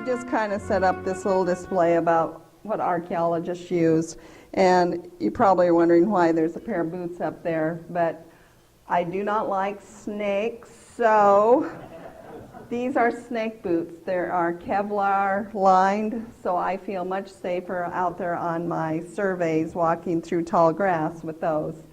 just kind of set up this little display about what archaeologists use. And you probably are wondering why there's a pair of boots up there, but I do not like snakes, so these are snake boots. They are Kevlar lined, so I feel much safer out there on my surveys walking through tall grass with those.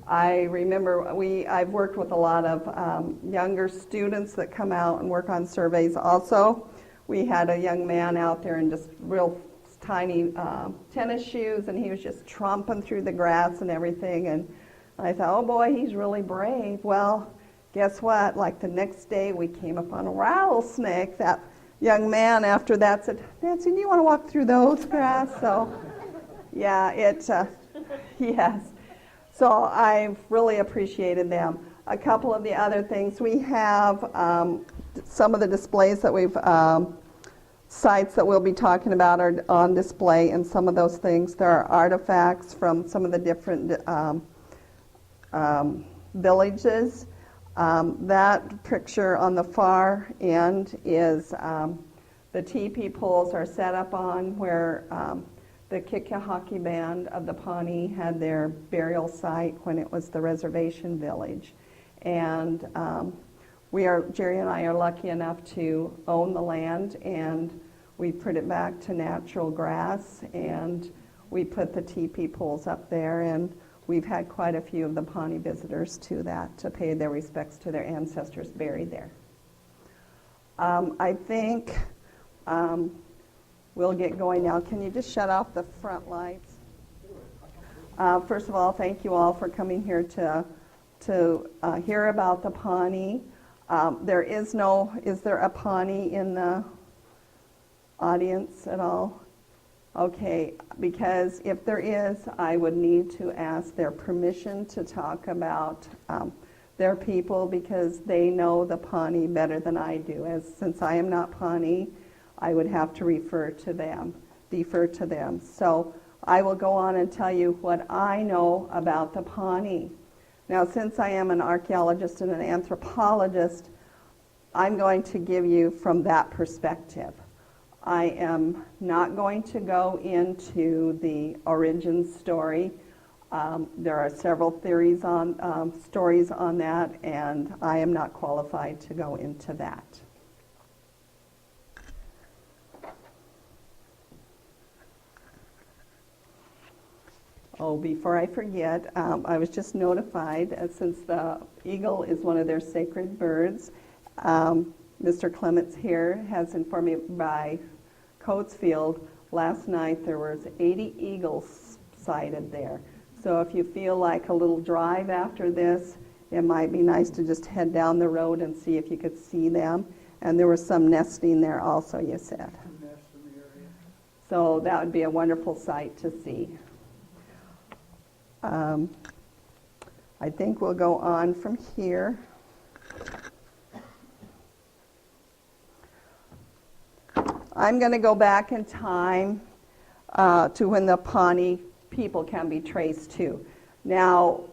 I remember I've worked with a lot of younger students that come out and work on surveys also. We had a young man out there in just real tiny tennis shoes, and he was just tromping through the grass and everything, and I thought, oh boy, he's really brave. Well, guess what? Like the next day we came upon a rattlesnake. That young man after that said, Nancy, do you want to walk through those grass? So yeah, yes. So I've really appreciated them. A couple of the other things, we have some of the displays that we've sites that we'll be talking about are on display, and some of those things, there are artifacts from some of the different villages. That picture on the far end is the teepee poles are set up on where the Kickahocky Band of the Pawnee had their burial site when it was the reservation village. And Jerry and I are lucky enough to own the land, and we put it back to natural grass, and we put the teepee poles up there, and we've had quite a few of the Pawnee visitors to that to pay their respects to their ancestors buried there. I think we'll get going now. Can you just shut off the front lights? First of all, thank you all for coming here to hear about the Pawnee. Is there a Pawnee in the audience at all? Okay, because if there is, I would need to ask their permission to talk about their people, because they know the Pawnee better than I do. Since I am not Pawnee, I would have to defer to them. So I will go on and tell you what I know about the Pawnee. Now, since I am an archaeologist and an anthropologist, I'm going to give you from that perspective. I am not going to go into the origin story. There are several theories on stories on that, and I am not qualified to go into that. Oh, before I forget, I was just notified, since the eagle is one of their sacred birds, Mr. Clements here has informed me by Coatesfield, last night there was 80 eagles sighted there. So if you feel like a little drive after this, it might be nice to just head down the road and see if you could see them. And there was some nesting there also, you said. So that would be a wonderful sight to see. I think we'll go on from here. I'm going to go back in time to when the Pawnee people can be traced to. Now,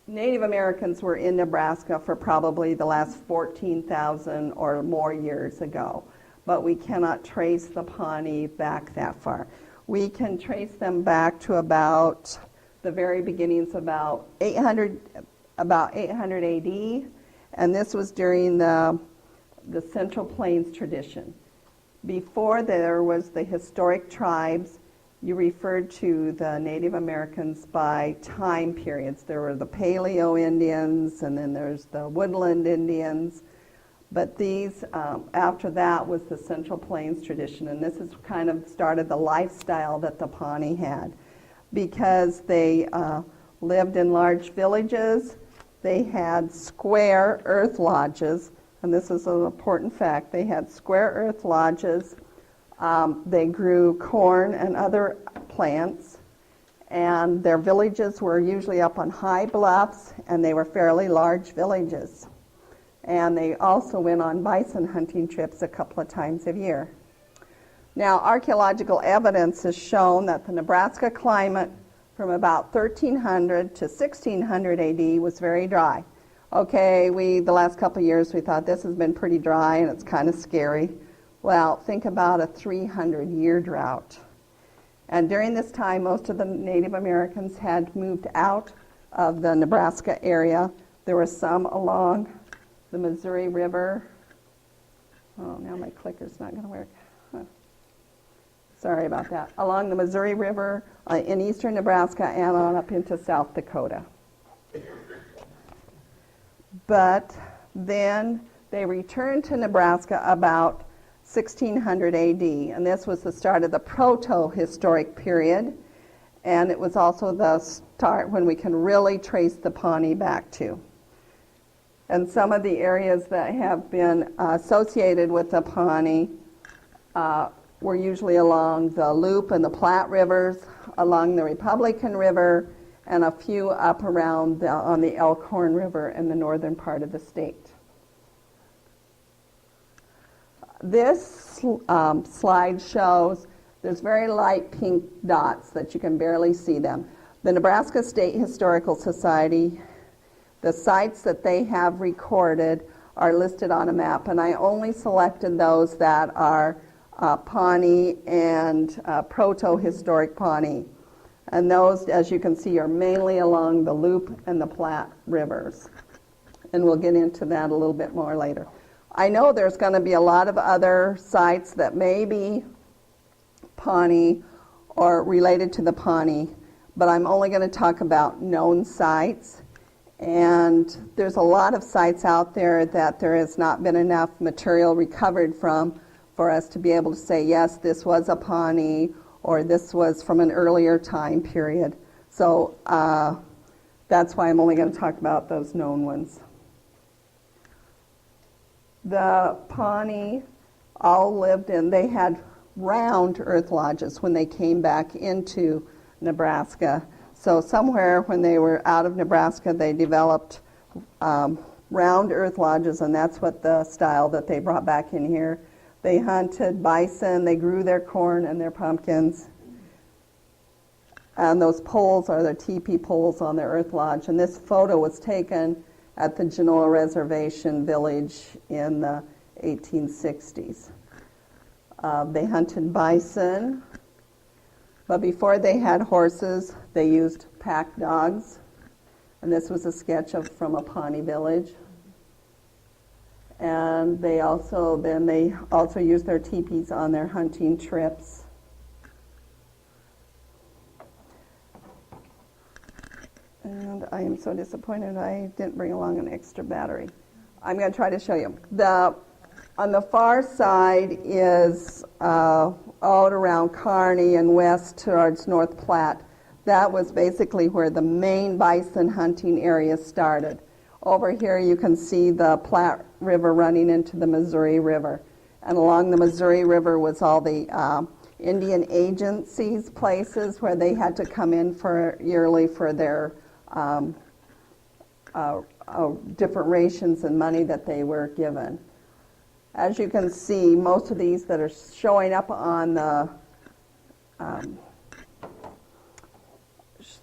Native Americans were in Nebraska for probably the last 14,000 or more years ago, but we cannot trace the Pawnee back that far. We can trace them back to about the very beginnings, about 800 AD, and this was during the Central Plains tradition. Before there was the historic tribes, you referred to the Native Americans by time periods. There were the Paleo Indians, and then there's the Woodland Indians. But these, after that, was the Central Plains tradition, and this is kind of started the lifestyle that the Pawnee had. Because they lived in large villages, they had square earth lodges, and this is an important fact. They had square earth lodges. They grew corn and other plants, and their villages were usually up on high bluffs, and they were fairly large villages. And they also went on bison hunting trips a couple of times a year. Now, archaeological evidence has shown that the Nebraska climate from about 1300 to 1600 AD was very dry. Okay, the last couple of years we thought this has been pretty dry and it's kind of scary. Well, think about a 300-year drought. And during this time, most of the Native Americans had moved out of the Nebraska area. There were some along the Missouri River. Oh, now my clicker's not going to work. Huh. Sorry about that. Along the Missouri River in eastern Nebraska and on up into South Dakota. But then they returned to Nebraska about 1600 AD, and this was the start of the proto-historic period, and it was also the start when we can really trace the Pawnee back to. And some of the areas that have been associated with the Pawnee were usually along the Loup and the Platte rivers, along the Republican River, and a few up around on the Elkhorn River in the northern part of the state. This slide shows there's very light pink dots that you can barely see them. The Nebraska State Historical Society, the sites that they have recorded are listed on a map, and I only selected those that are Pawnee and proto-historic Pawnee. And those, as you can see, are mainly along the Loup and the Platte rivers. And we'll get into that a little bit more later. I know there's going to be a lot of other sites that may be Pawnee or related to the Pawnee, but I'm only going to talk about known sites. And there's a lot of sites out there that there has not been enough material recovered from for us to be able to say, yes, this was a Pawnee or this was from an earlier time period. So that's why I'm only going to talk about those known ones. The Pawnee all lived in, they had round earth lodges when they came back into Nebraska. So somewhere when they were out of Nebraska, they developed round earth lodges, and that's what the style that they brought back in here. They hunted bison, they grew their corn and their pumpkins. And those poles are their teepee poles on their earth lodge. And this photo was taken at the Genoa Reservation village in the 1860s. They hunted bison, but before they had horses, they used pack dogs. And this was a sketch from a Pawnee village. And they also used their teepees on their hunting trips. And I am so disappointed I didn't bring along an extra battery. I'm going to try to show you. On the far side is out around Kearney and west towards North Platte. That was basically where the main bison hunting area started. Over here you can see the Platte River running into the Missouri River. And along the Missouri River was all the Indian agencies places where they had to come in yearly for their different rations and money that they were given. As you can see, most of these that are showing up on the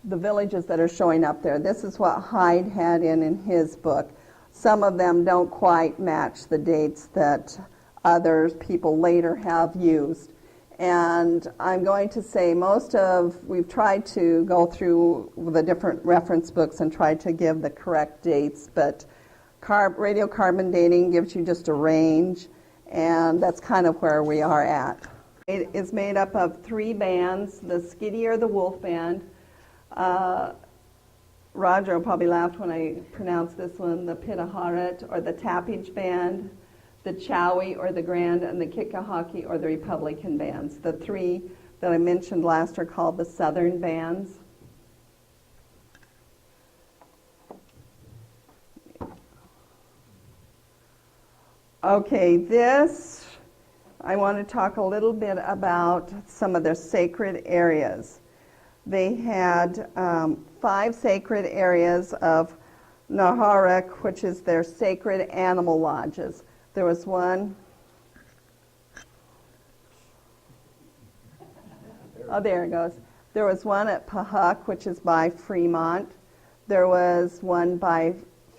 villages that are showing up there, this is what Hyde had in his book. Some of them don't quite match the dates that other people later have used. And I'm going to say we've tried to go through the different reference books and try to give the correct dates, but radiocarbon dating gives you just a range, and that's kind of where we are at. It is made up of 3 bands, the Skiddy or the Wolf Band. Roger will probably laugh when I pronounce this one, the Pitaharet or the Tappage Band, the Chowie or the Grand, and the Kickahawkee or the Republican bands. The 3 that I mentioned last are called the Southern bands. Okay, I want to talk a little bit about some of their sacred areas. They had 5 sacred areas of Naharek, which is their sacred animal lodges. There was one, there it goes. There was one at Pahuk, which is by Fremont. There was one by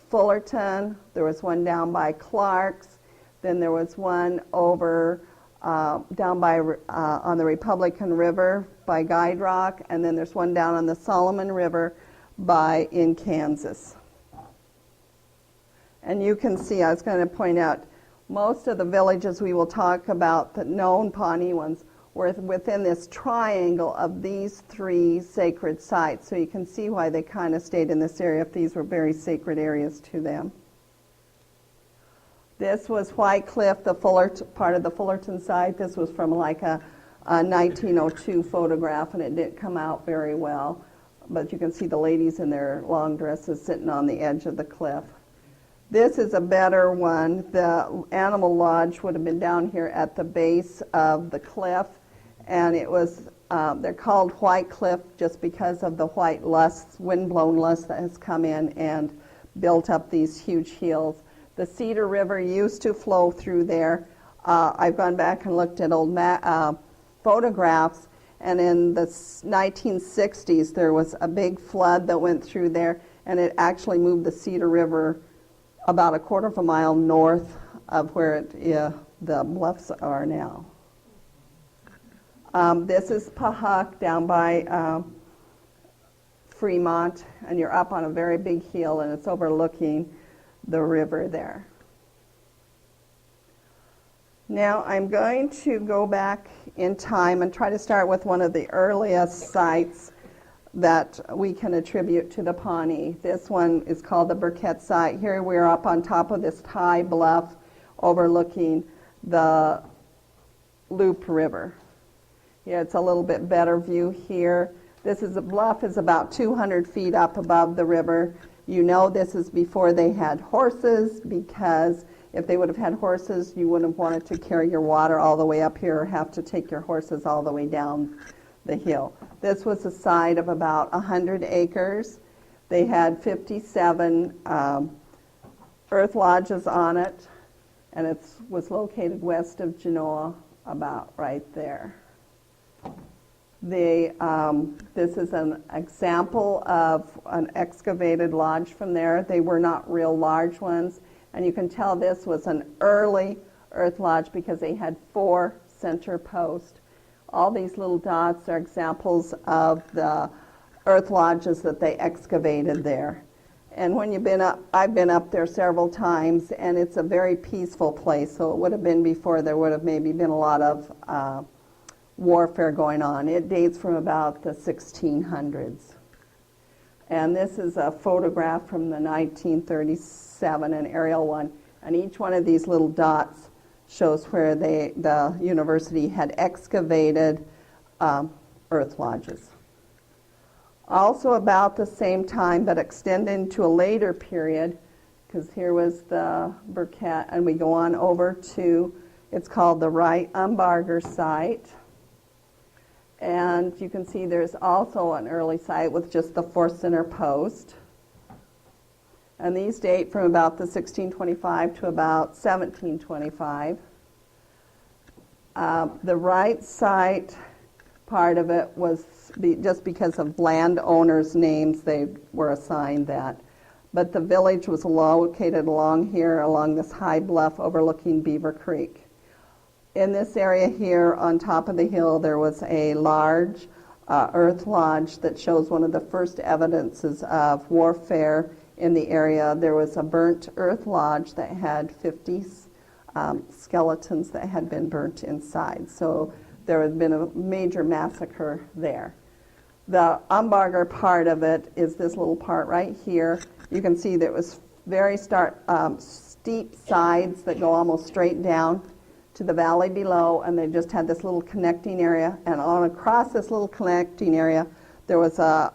Fullerton. There was one down by Clark's. Then there was one over down by on the Republican River by Guide Rock, and then there's one down on the Solomon River in Kansas. And you can see, I was going to point out, most of the villages we will talk about, the known Pawnee ones, were within this triangle of these three sacred sites. So you can see why they kind of stayed in this area, if these were very sacred areas to them. This was White Cliff, the part of the Fullerton site. This was from like a 1902 photograph, and it didn't come out very well. But you can see the ladies in their long dresses sitting on the edge of the cliff. This is a better one. The animal lodge would have been down here at the base of the cliff, and it was, they're called White Cliff just because of the white lusts, windblown lust that has come in and built up these huge hills. The Cedar River used to flow through there. I've gone back and looked at old photographs, and in the 1960s there was a big flood that went through there, and it actually moved the Cedar River about a quarter of a mile north of where the bluffs are now. This is Pahuk down by Fremont, and you're up on a very big hill, and it's overlooking the river there. Now I'm going to go back in time and try to start with one of the earliest sites that we can attribute to the Pawnee. This one is called the Burkett Site. Here we're up on top of this high bluff overlooking the Loup River. Yeah, it's a little bit better view here. This is a bluff is about 200 feet up above the river. You know this is before they had horses, because if they would have had horses, you wouldn't have wanted to carry your water all the way up here or have to take your horses all the way down the hill. This was a site of about 100 acres. They had 57 earth lodges on it, and it was located west of Genoa, about right there. This is an example of an excavated lodge from there. They were not real large ones, and you can tell this was an early earth lodge because they had 4 center posts. All these little dots are examples of the earth lodges that they excavated there. And when you've been up, I've been up there several times, and it's a very peaceful place. So it would have been before there would have maybe been a lot of warfare going on. It dates from about the 1600s. And this is a photograph from the 1937, an aerial one. And each one of these little dots shows where the university had excavated earth lodges. Also about the same time, but extended to a later period, because here was the Burkett, and we go on over to, it's called the Wright Umbarger Site. And you can see there's also an early site with just the 4 center post. And these date from about the 1625 to about 1725. The Wright site, part of it was just because of landowners' names, they were assigned that. But the village was located along here, along this high bluff overlooking Beaver Creek. In this area here on top of the hill, there was a large earth lodge that shows one of the first evidences of warfare in the area. There was a burnt earth lodge that had 50 skeletons that had been burnt inside. So there had been a major massacre there. The Umbarger part of it is this little part right here. You can see there was very steep sides that go almost straight down to the valley below, and they just had this little connecting area, and on across this little connecting area there was a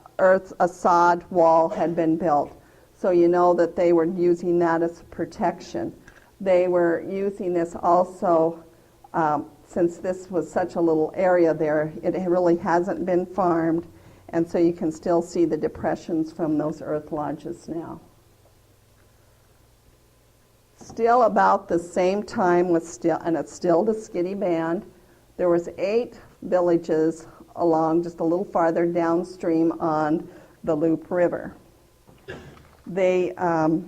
sod wall had been built. So you know that they were using that as protection. They were using this also, since this was such a little area there, it really hasn't been farmed, and so you can still see the depressions from those earth lodges now. Still about the same time, and it's still the Skiddy Band, there was 8 villages along just a little farther downstream on the Loup River. They, let me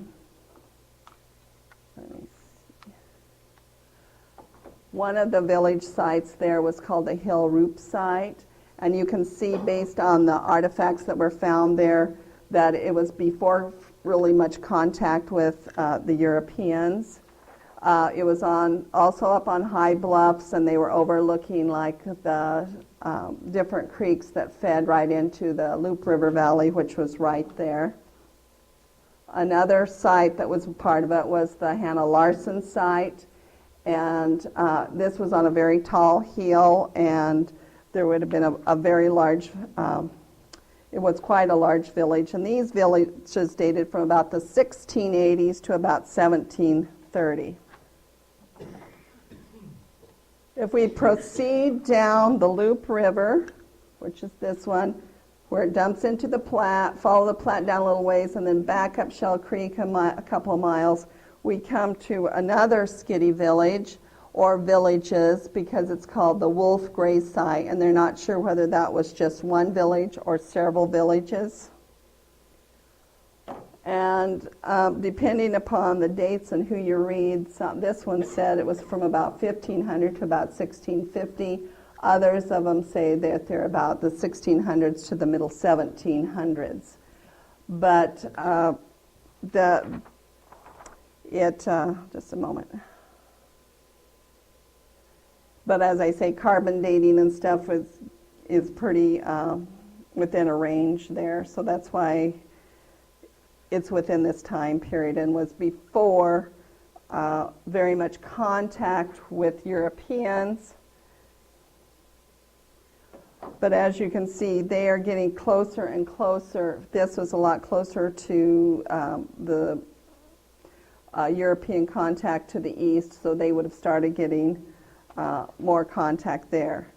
see. One of the village sites there was called the Hill Roop Site, and you can see based on the artifacts that were found there that it was before really much contact with the Europeans. It was also up on high bluffs, and they were overlooking like the different creeks that fed right into the Loup River Valley, which was right there. Another site that was part of it was the Hannah Larsen site, and this was on a very tall hill, and there would have been a very large, it was quite a large village, and these villages dated from about the 1680s to about 1730. If we proceed down the Loup River, which is this one, where it dumps into the Platte, follow the Platte down a little ways, and then back up Shell Creek a couple of miles, we come to another skitty village, or villages, because it's called the Wolf Gray Site, and they're not sure whether that was just one village or several villages. And depending upon the dates and who you read, this one said it was from about 1500 to about 1650. Others of them say that they're about the 1600s to the middle 1700s. But just a moment. But as I say, carbon dating and stuff is pretty within a range there. So that's why it's within this time period and was before very much contact with Europeans. But as you can see, they are getting closer and closer. This was a lot closer to the European contact to the east, so they would have started getting more contact there.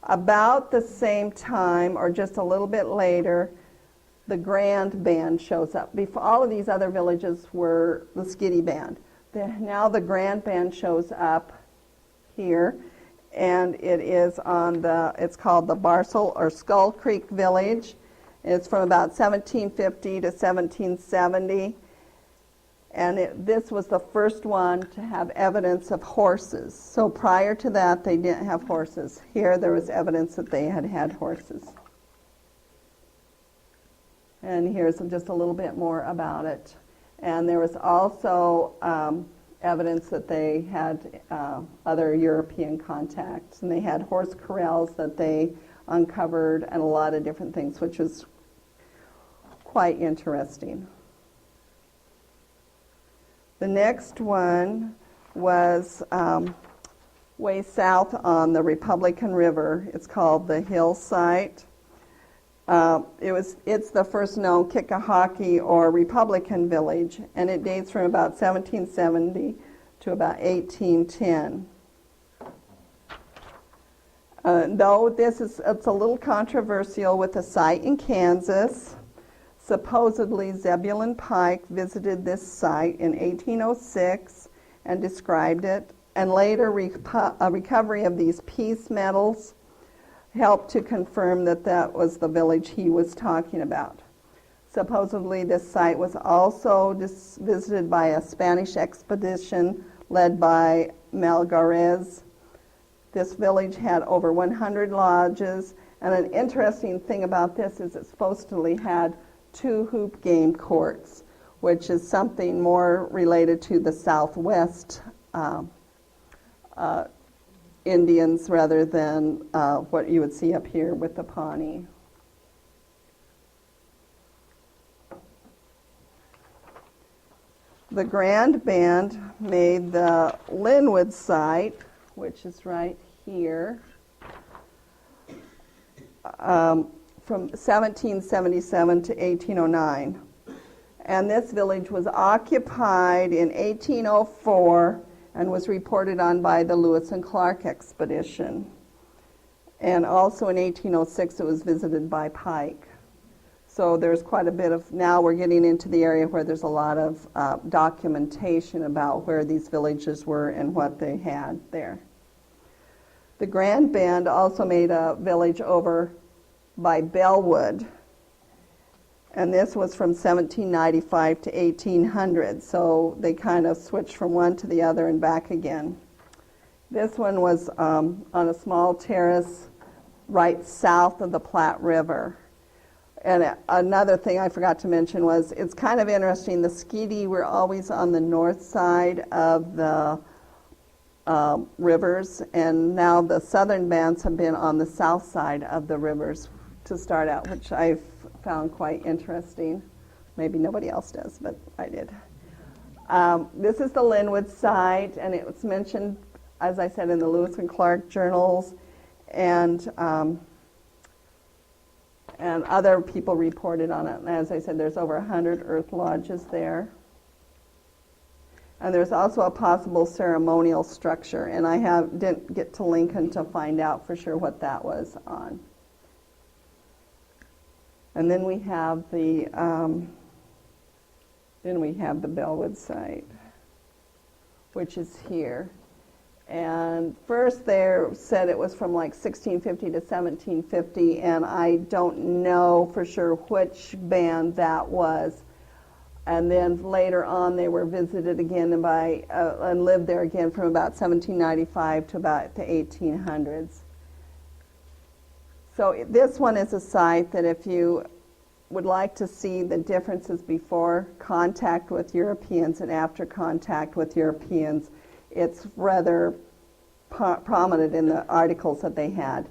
About the same time, or just a little bit later, the Grand Band shows up. Before, all of these other villages were the Skitty Band. Now the Grand Band shows up here, and it is on it's called the Barcel or Skull Creek Village. It's from about 1750 to 1770. And this was the first one to have evidence of horses. So prior to that, they didn't have horses. Here, there was evidence that they had had horses. And here's just a little bit more about it. And there was also evidence that they had other European contacts. And they had horse corrals that they uncovered and a lot of different things, which was quite interesting. The next one was way south on the Republican River. It's called the Hill Site. It's the first known Kickahocky or Republican village, and it dates from about 1770 to about 1810. Though it's a little controversial with a site in Kansas. Supposedly, Zebulon Pike visited this site in 1806 and described it, and later a recovery of these piece medals helped to confirm that that was the village he was talking about. Supposedly, this site was also visited by a Spanish expedition led by Melgares. This village had over 100 lodges, and an interesting thing about this is it supposedly had 2 hoop game courts, which is something more related to the Southwest Indians rather than what you would see up here with the Pawnee. The Grand Band made the Linwood site, which is right here, from 1777 to 1809. And this village was occupied in 1804 and was reported on by the Lewis and Clark expedition. And also in 1806 it was visited by Pike. So there's quite a bit of, now we're getting into the area where there's a lot of documentation about where these villages were and what they had there. The Grand Band also made a village over by Bellwood, and this was from 1795 to 1800, so they kind of switched from one to the other and back again. This one was on a small terrace right south of the Platte River. And another thing I forgot to mention was, it's kind of interesting, the Skeety were always on the north side of the rivers, and now the southern bands have been on the south side of the rivers to start out, which I've found quite interesting. Maybe nobody else does, but I did. This is the Linwood site, and it was mentioned, as I said, in the Lewis and Clark journals, and other people reported on it. And as I said, there's over 100 earth lodges there. And there's also a possible ceremonial structure, and I didn't get to Lincoln to find out for sure what that was on. And then we have the Bellwood Site, which is here. And first they said it was from like 1650 to 1750, and I don't know for sure which band that was. And then later on they were visited again and lived there again from about 1795 to about the 1800s. So this one is a site that if you would like to see the differences before contact with Europeans and after contact with Europeans, it's rather prominent in the articles that they had.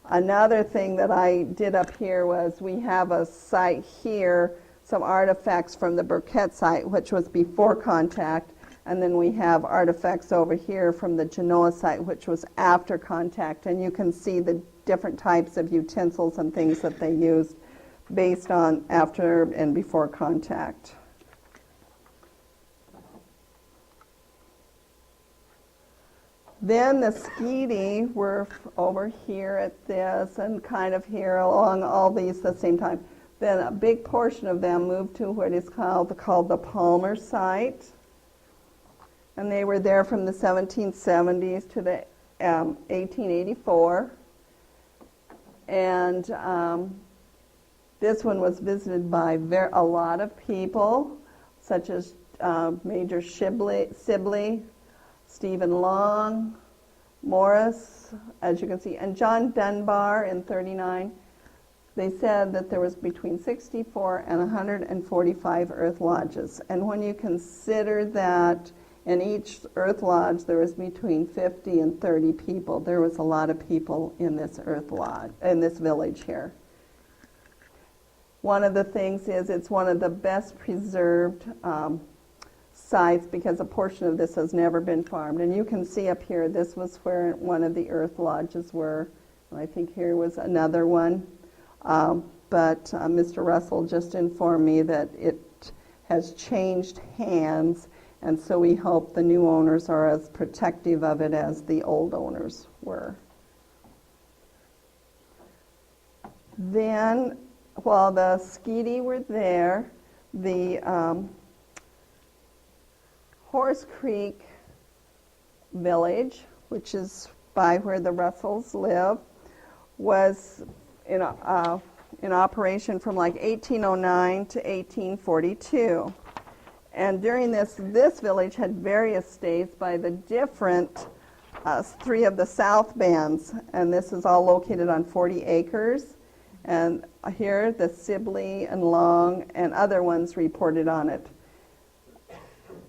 Another thing that I did up here was we have a site here, some artifacts from the Burkett Site, which was before contact, and then we have artifacts over here from the Genoa Site, which was after contact, and you can see the different types of utensils and things that they used based on after and before contact. Then the Skeety were over here at this and kind of here along all these at the same time. Then a big portion of them moved to what is called the Palmer Site. And they were there from the 1770s to the 1884. And this one was visited by a lot of people, such as Major Sibley, Stephen Long, Morris, as you can see, and John Dunbar in 39. They said that there was between 64 and 145 earth lodges. And when you consider that in each earth lodge there was between 50 and 30 people, there was a lot of people in this earth lodge, in this village here. One of the things is it's one of the best preserved sites because a portion of this has never been farmed. And you can see up here, this was where one of the earth lodges were. I think here was another one. But Mr. Russell just informed me that it has changed hands, and so we hope the new owners are as protective of it as the old owners were. Then, while the Skeety were there, the Horse Creek village, which is by where the Russells live, was in operation from like 1809 to 1842. And during this village had various stays by the different three of the South bands, and this is all located on 40 acres. And here the Sibley and Long and other ones reported on it.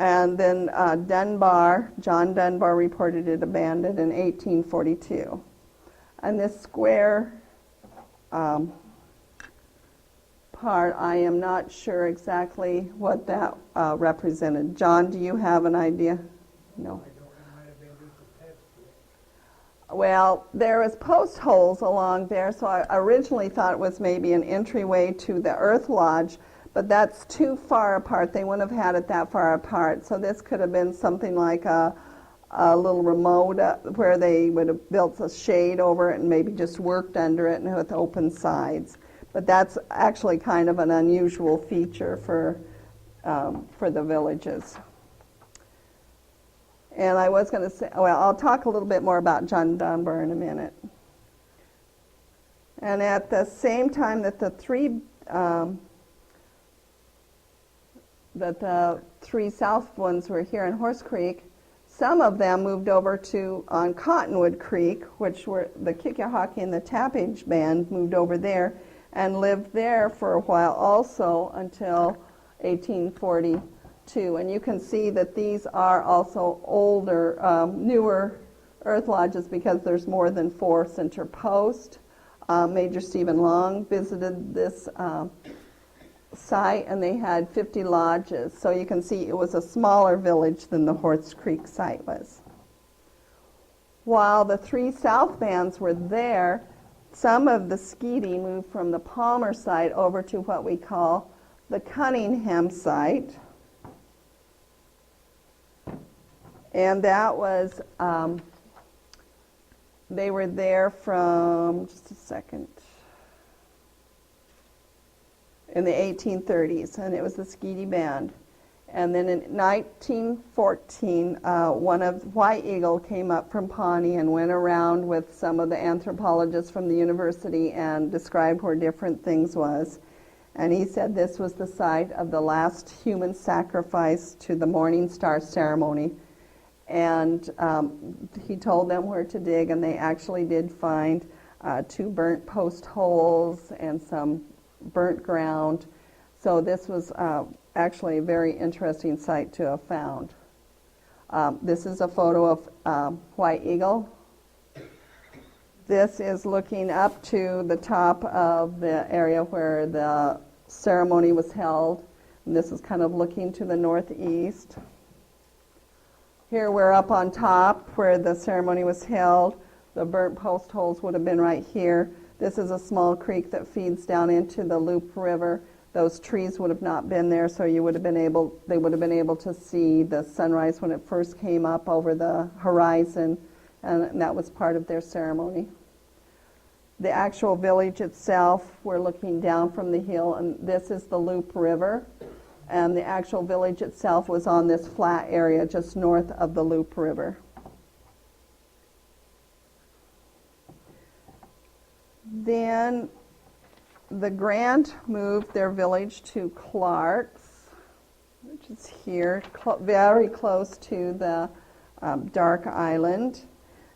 And then John Dunbar reported it abandoned in 1842. And this square part, I am not sure exactly what that represented. John, do you have an idea? No. Well, there was post holes along there, so I originally thought it was maybe an entryway to the earth lodge, but that's too far apart. They wouldn't have had it that far apart. So this could have been something like a little remote where they would have built a shade over it and maybe just worked under it and with open sides. But that's actually kind of an unusual feature for the villages. And I was going to say, well, I'll talk a little bit more about John Dunbar in a minute. And at the same time that the three south ones were here in Horse Creek, Some of them moved over to on Cottonwood Creek, which were the Kickahocky and the Tapage Band moved over there and lived there for a while also until 1842. And you can see that these are also older, newer earth lodges because there's more than 4 center posts. Major Stephen Long visited this site, and they had 50 lodges. So you can see it was a smaller village than the Horse Creek site was. While the 3 south bands were there, some of the skeety moved from the Palmer site over to what we call the Cunningham site. And that was, they were there from, just a second, in the 1830s, and it was the Skeety Band. And then in 1914, one of White Eagle came up from Pawnee and went around with some of the anthropologists from the university and described where different things was. And he said this was the site of the last human sacrifice to the Morning Star ceremony. And he told them where to dig, and they actually did find 2 burnt post holes and some burnt ground. So this was actually a very interesting site to have found. This is a photo of White Eagle. This is looking up to the top of the area where the ceremony was held. And this is kind of looking to the northeast. Here we're up on top where the ceremony was held. The burnt post holes would have been right here. This is a small creek that feeds down into the Loop River. Those trees would have not been there, so they would have been able to see the sunrise when it first came up over the horizon, and that was part of their ceremony. The actual village itself, we're looking down from the hill, and this is the Loop River, and the actual village itself was on this flat area just north of the Loop River. Then the Grant moved their village to Clark's, which is here, very close to the Dark Island.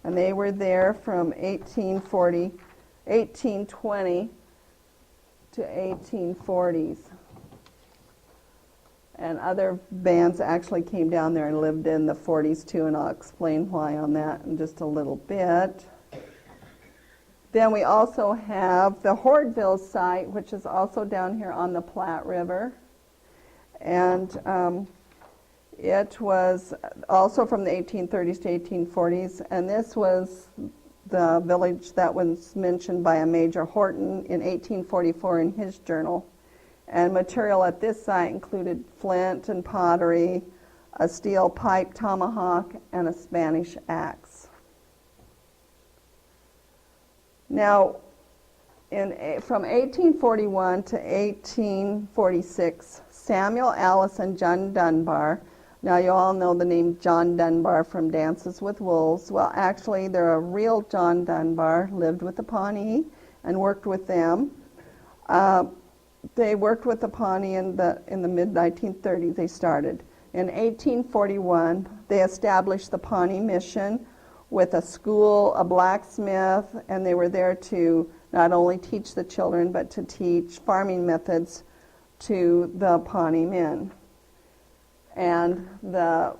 And they were there from 1820 to 1840s. And other bands actually came down there and lived in the 40s too, and I'll explain why on that in just a little bit. Then we also have the Horde Ville site, which is also down here on the Platte River. And it was also from the 1830s to 1840s. And this was the village that was mentioned by a Major Horton in 1844 in his journal. And material at this site included flint and pottery, a steel pipe tomahawk, and a Spanish axe. Now, from 1841 to 1846, Samuel Allison, John Dunbar. Now, you all know the name John Dunbar from Dances with Wolves. Well, actually, a real John Dunbar lived with the Pawnee and worked with them. They worked with the Pawnee in the mid-1930s. They started. In 1841, they established the Pawnee Mission with a school, a blacksmith, and they were there to not only teach the children, but to teach farming methods to the Pawnee men. And the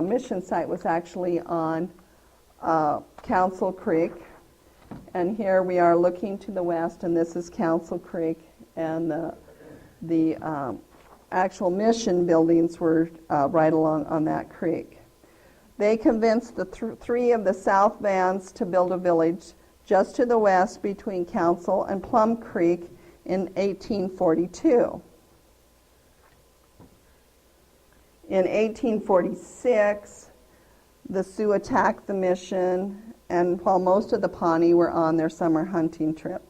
mission site was actually on Council Creek. And here we are looking to the west, and this is Council Creek, and the actual mission buildings were right along on that creek. They convinced the 3 of the south bands to build a village just to the west between Council and Plum Creek in 1842. In 1846, the Sioux attacked the mission, and while most of the Pawnee were on their summer hunting trip,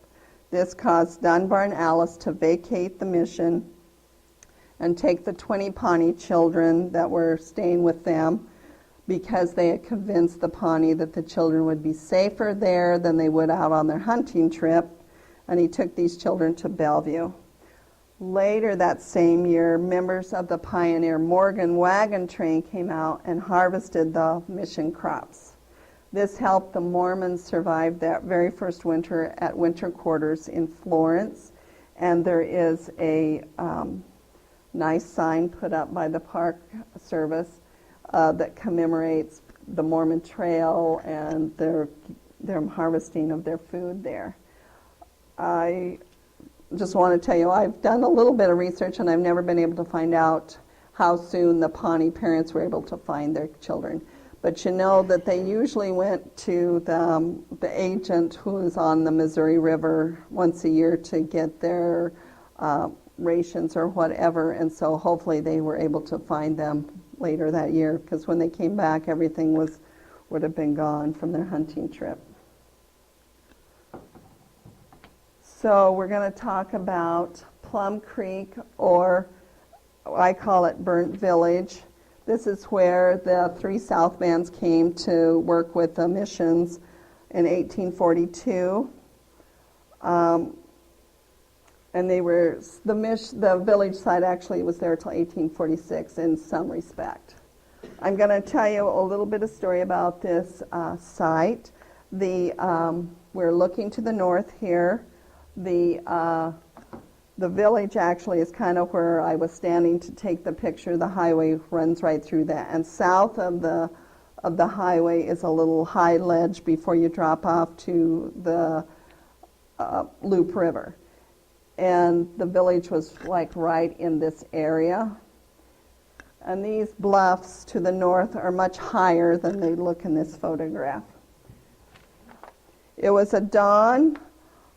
this caused Dunbar and Alice to vacate the mission and take the 20 Pawnee children that were staying with them, because they had convinced the Pawnee that the children would be safer there than they would out on their hunting trip, and he took these children to Bellevue. Later that same year, members of the pioneer Morgan wagon train came out and harvested the mission crops. This helped the Mormons survive that very first winter at winter quarters in Florence, and there is a nice sign put up by the Park Service that commemorates the Mormon Trail and their harvesting of their food there. I just want to tell you, I've done a little bit of research and I've never been able to find out how soon the Pawnee parents were able to find their children. But you know that they usually went to the agent who is on the Missouri River once a year to get their rations or whatever, and so hopefully they were able to find them later that year, because when they came back, everything would have been gone from their hunting trip. So we're going to talk about Plum Creek, or I call it Burnt Village. This is where the three South bands came to work with the missions in 1842. And they were, the village site actually was there till 1846 in some respect. I'm going to tell you a little bit of story about this site. We're looking to the north here. The village actually is kind of where I was standing to take the picture. The highway runs right through that. And south of the highway is a little high ledge before you drop off to the Loop River. And the village was like right in this area. And these bluffs to the north are much higher than they look in this photograph. It was at dawn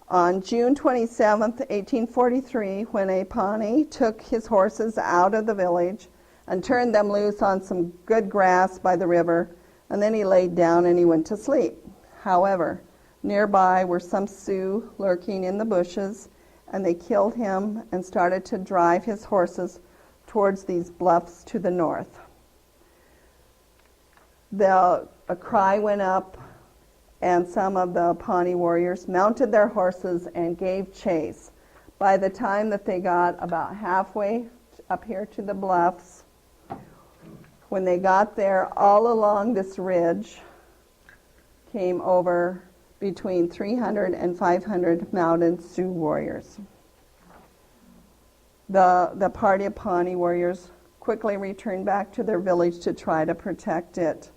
on June 27th, 1843, when a Pawnee took his horses out of the village and turned them loose on some good grass by the river, and then he laid down and he went to sleep. However, nearby were some Sioux lurking in the bushes, and they killed him and started to drive his horses towards these bluffs to the north. A cry went up, and some of the Pawnee warriors mounted their horses and gave chase. By the time that they got about halfway up here to the bluffs, when they got there, all along this ridge came over between 300 and 500 mounted Sioux warriors. The party of Pawnee warriors quickly returned back to their village to try to protect it.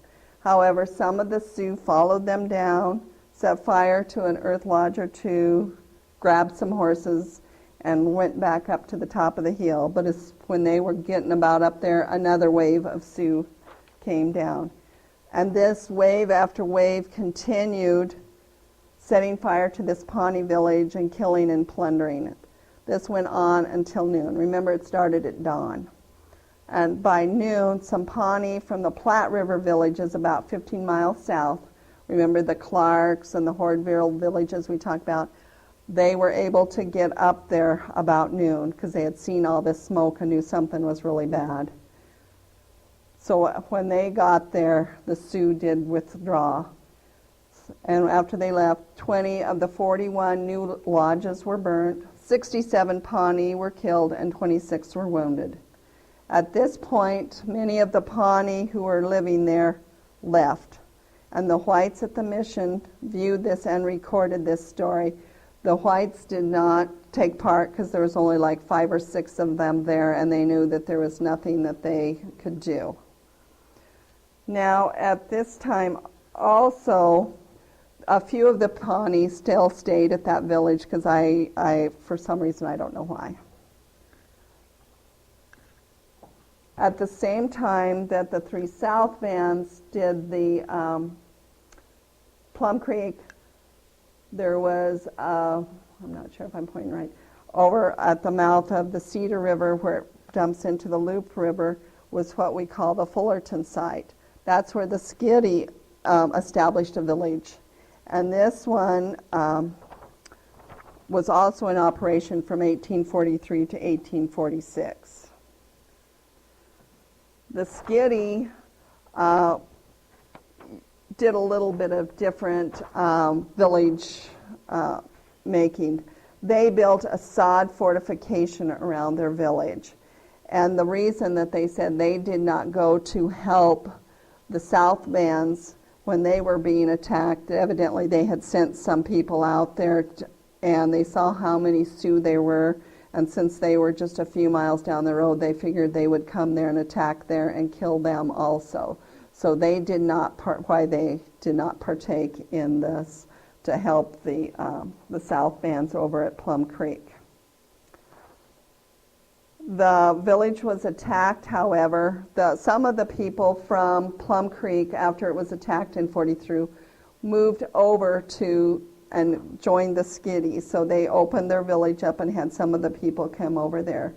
However, some of the Sioux followed them down, set fire to an earth lodge or two, grabbed some horses, and went back up to the top of the hill. But when they were getting about up there, another wave of Sioux came down. And this wave after wave continued, setting fire to this Pawnee village and killing and plundering it. This went on until noon. Remember, it started at dawn. And by noon, some Pawnee from the Platte River villages about 15 miles south, remember the Clarks and the Horde Ville villages we talked about, they were able to get up there about noon because they had seen all this smoke and knew something was really bad. So when they got there, the Sioux did withdraw. And after they left, 20 of the 41 new lodges were burnt, 67 Pawnee were killed, and 26 were wounded. At this point, many of the Pawnee who were living there left, and the whites at the mission viewed this and recorded this story. The whites did not take part because there was only like 5 or 6 of them there, and they knew that there was nothing that they could do. Now, at this time, also, a few of the Pawnee still stayed at that village because for some reason, I don't know why. At the same time that the 3 South bands did the Plum Creek, there was, I'm not sure if I'm pointing right, over at the mouth of the Cedar River where it dumps into the Loop River was what we call the Fullerton Site. That's where the Skiddy established a village. And this one was also in operation from 1843 to 1846. The Skiddy did a little bit of different village making. they built a sod fortification around their village. And the reason that they said they did not go to help the South bands when they were being attacked, evidently they had sent some people out there and they saw how many Sioux there were, and since they were just a few miles down the road, they figured they would come there and attack there and kill them also. So they did not why they did not partake in this to help the South bands over at Plum Creek. The village was attacked, however. Some of the people from Plum Creek, after it was attacked in 43, moved over to and joined the Skiddies. So they opened their village up and had some of the people come over there.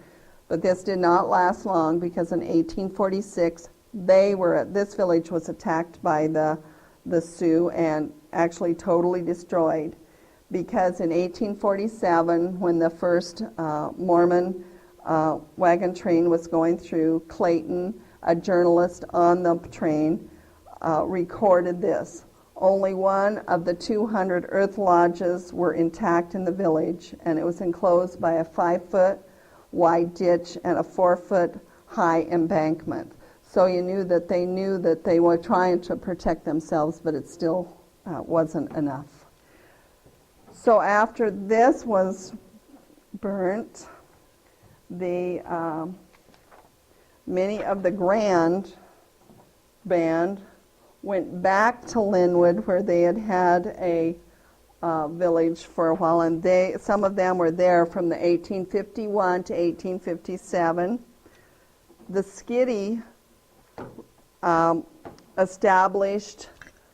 But this did not last long, because in 1846, this village was attacked by the Sioux and actually totally destroyed. Because in 1847, when the first Mormon wagon train was going through, Clayton, a journalist on the train, recorded this. Only one of the 200 earth lodges were intact in the village, and it was enclosed by a 5-foot wide ditch and a 4-foot high embankment. So you knew that they were trying to protect themselves, but it still wasn't enough. So after this was burnt, many of the Grand Band went back to Linwood, where they had a village for a while, and some of them were there from the 1851 to 1857. The Skiddy established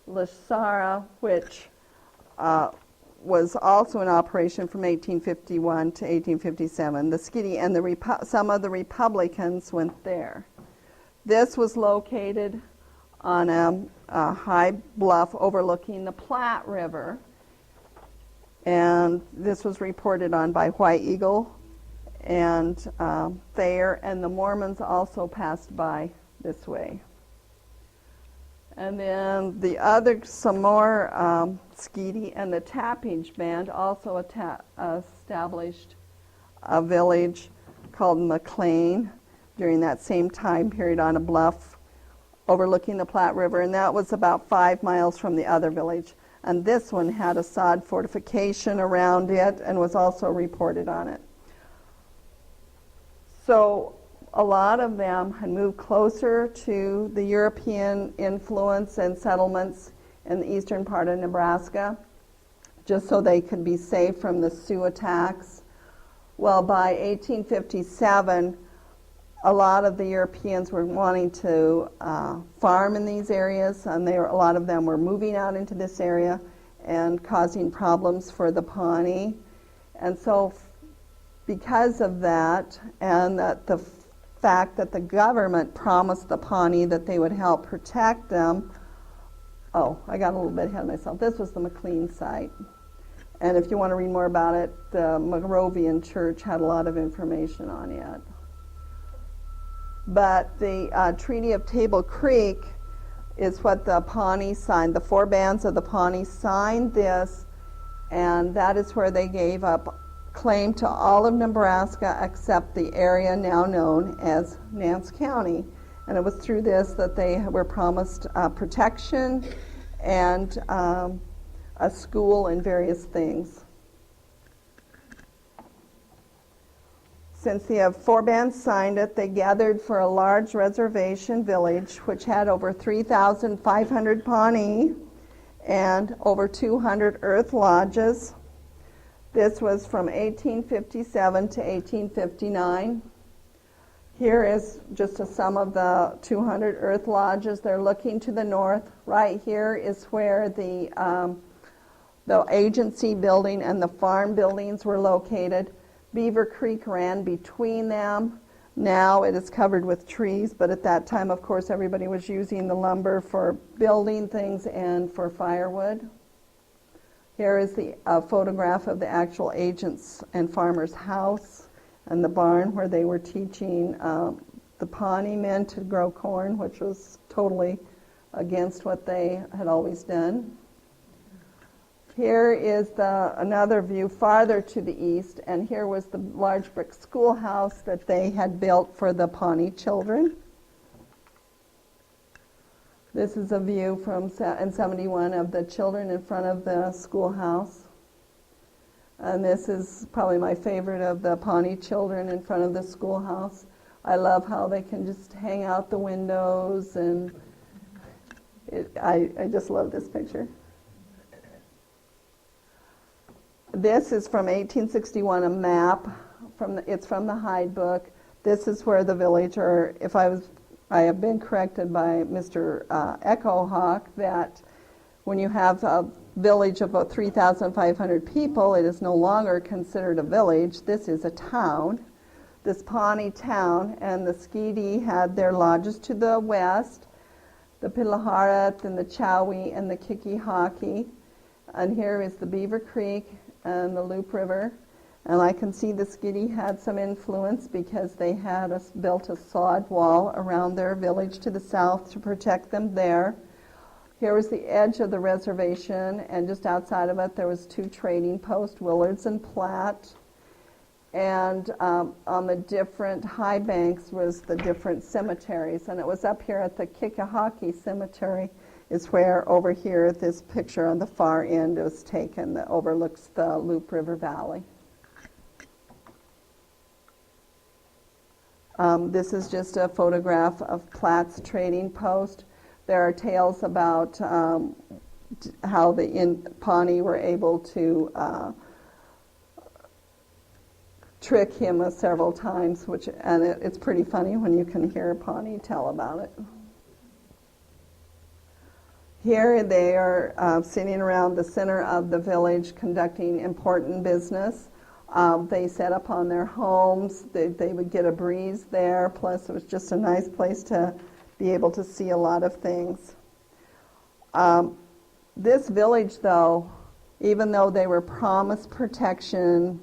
Lasara, which was also in operation from 1851 to 1857. The Skiddy and some of the Republicans went there. This was located on a high bluff overlooking the Platte River, and this was reported on by White Eagle and Thayer, and the Mormons also passed by this way. And then some more Skiddy and the Tappage Band also established a village called McLean during that same time period on a bluff overlooking the Platte River, and that was about 5 miles from the other village. And this one had a sod fortification around it and was also reported on it. So a lot of them had moved closer to the European influence and settlements in the eastern part of Nebraska, just so they could be safe from the Sioux attacks. Well, by 1857, a lot of the Europeans were wanting to farm in these areas, and a lot of them were moving out into this area and causing problems for the Pawnee. And so because of that, and that the fact that the government promised the Pawnee that they would help protect them, I got a little bit ahead of myself. This was the McLean site. And if you want to read more about it, the Moravian Church had a lot of information on it. But the Treaty of Table Creek is what the Pawnee signed. The 4 bands of the Pawnee signed this, and that is where they gave up claim to all of Nebraska except the area now known as Nance County. And it was through this that they were promised protection and a school and various things. Since the 4 bands signed it, they gathered for a large reservation village which had over 3,500 Pawnee and over 200 earth lodges. This was from 1857 to 1859. Here is just a sum of the 200 earth lodges. They're looking to the north. Right here is where the agency building and the farm buildings were located. Beaver Creek ran between them. Now it is covered with trees, but at that time, of course, everybody was using the lumber for building things and for firewood. Here is the photograph of the actual agents and farmers' house and the barn where they were teaching the Pawnee men to grow corn, which was totally against what they had always done. Here is another view farther to the east, and here was the large brick schoolhouse that they had built for the Pawnee children. This is a view from in 71 of the children in front of the schoolhouse. And this is probably my favorite of the Pawnee children in front of the schoolhouse. I love how they can just hang out the windows, and I just love this picture. This is from 1861, a map. It's from the Hyde book. This is where the village, or I have been corrected by Mr. Echo Hawk that when you have a village of about 3,500 people, it is no longer considered a village. This is a town, this Pawnee town, and the Skeety had their lodges to the west, the Pilaharat and the Chowie and the Kikihaki. And here is the Beaver Creek and the Loop River. And I can see the Skeety had some influence because they had built a sod wall around their village to the south to protect them there. Here was the edge of the reservation, and just outside of it there was 2 trading posts, Willards and Platte. And on the different high banks was the different cemeteries. And it was up here at the Kikihaki Cemetery is where, over here, this picture on the far end was taken that overlooks the Loop River Valley. This is just a photograph of Platte's trading post. There are tales about how the Pawnee were able to trick him several times, and it's pretty funny when you can hear Pawnee tell about it. Here they are sitting around the center of the village conducting important business. They set up on their homes. They would get a breeze there, plus it was just a nice place to be able to see a lot of things. This village, though, even though they were promised protection,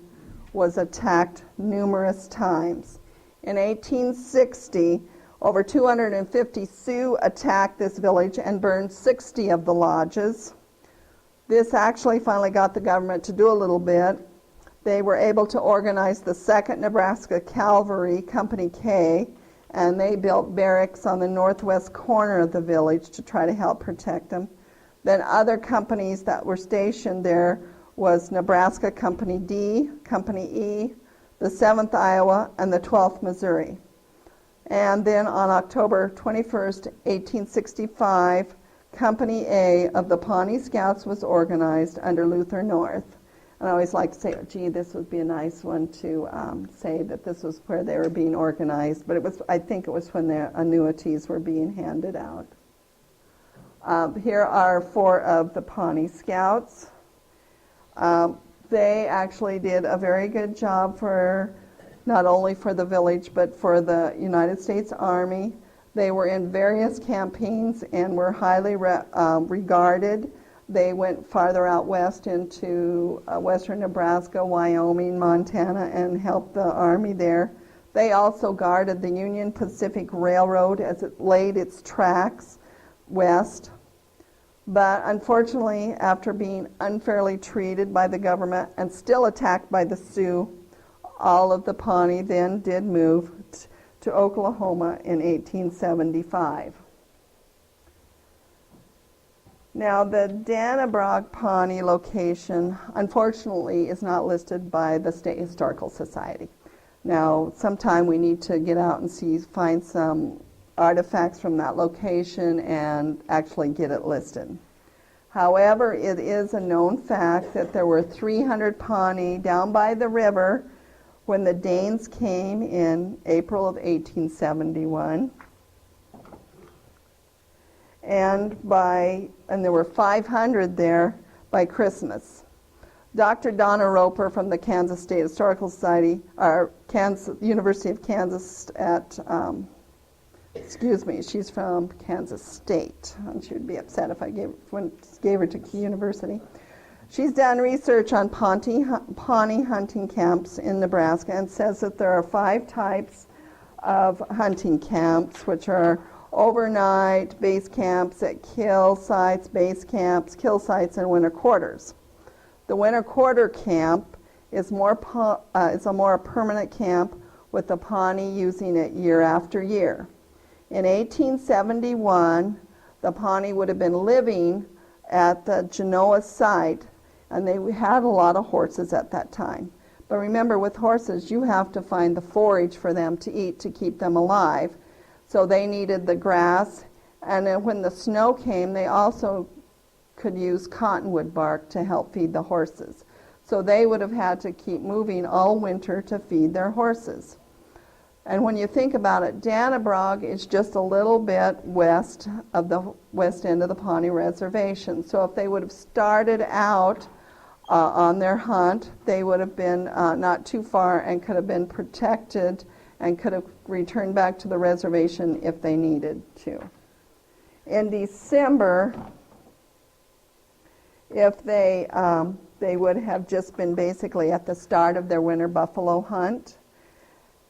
was attacked numerous times. In 1860, over 250 Sioux attacked this village and burned 60 of the lodges. This actually finally got the government to do a little bit. They were able to organize the 2nd Nebraska Cavalry, Company K, and they built barracks on the northwest corner of the village to try to help protect them. Then other companies that were stationed there was Nebraska Company D, Company E, the 7th Iowa, and the 12th Missouri. And then on October 21st, 1865, Company A of the Pawnee Scouts was organized under Luther North. And I always like to say, gee, this would be a nice one to say that this was where they were being organized. But I think it was when their annuities were being handed out. Here are 4 of the Pawnee Scouts. They actually did a very good job not only for the village, but for the United States Army. They were in various campaigns and were highly regarded. They went farther out west into western Nebraska, Wyoming, Montana, and helped the Army there. They also guarded the Union Pacific Railroad as it laid its tracks west. But unfortunately, after being unfairly treated by the government and still attacked by the Sioux, all of the Pawnee then did move to Oklahoma in 1875. Now, the Dannebrog Pawnee location, unfortunately, is not listed by the State Historical Society. Now, sometime we need to get out and find some artifacts from that location and actually get it listed. However, it is a known fact that there were 300 Pawnee down by the river when the Danes came in April of 1871. And there were 500 there by Christmas. Dr. Donna Roper from the Kansas State Historical Society, or University of Kansas she's from Kansas State. And she would be upset if I gave her to Key University. She's done research on Pawnee hunting camps in Nebraska and says that there are 5 types of hunting camps, which are overnight, base camps at kill sites, base camps, kill sites, and winter quarters. The winter quarter camp is a more permanent camp, with the Pawnee using it year after year. In 1871, the Pawnee would have been living at the Genoa Site, and they had a lot of horses at that time. But remember, with horses, you have to find the forage for them to eat to keep them alive. So they needed the grass, and then when the snow came, they also could use cottonwood bark to help feed the horses. So they would have had to keep moving all winter to feed their horses. And when you think about it, Dannebrog is just a little bit west of the west end of the Pawnee Reservation. So if they would have started out on their hunt, they would have been not too far and could have been protected and could have returned back to the reservation if they needed to. In December, if they would have just been basically at the start of their winter buffalo hunt.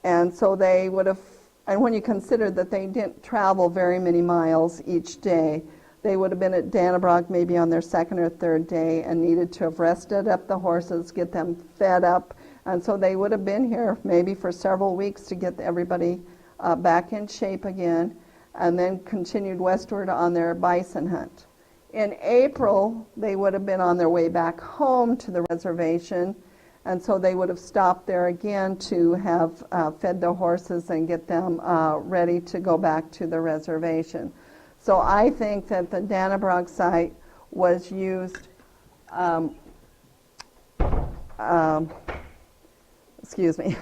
And so they would have, and when you consider that they didn't travel very many miles each day, they would have been at Dannebrog maybe on their second or third day and needed to have rested up the horses, get them fed up. And so they would have been here maybe for several weeks to get everybody back in shape again, and then continued westward on their bison hunt. In April, they would have been on their way back home to the reservation, and so they would have stopped there again to have fed their horses and get them ready to go back to the reservation. So I think that the Dannebrog site was used, excuse me,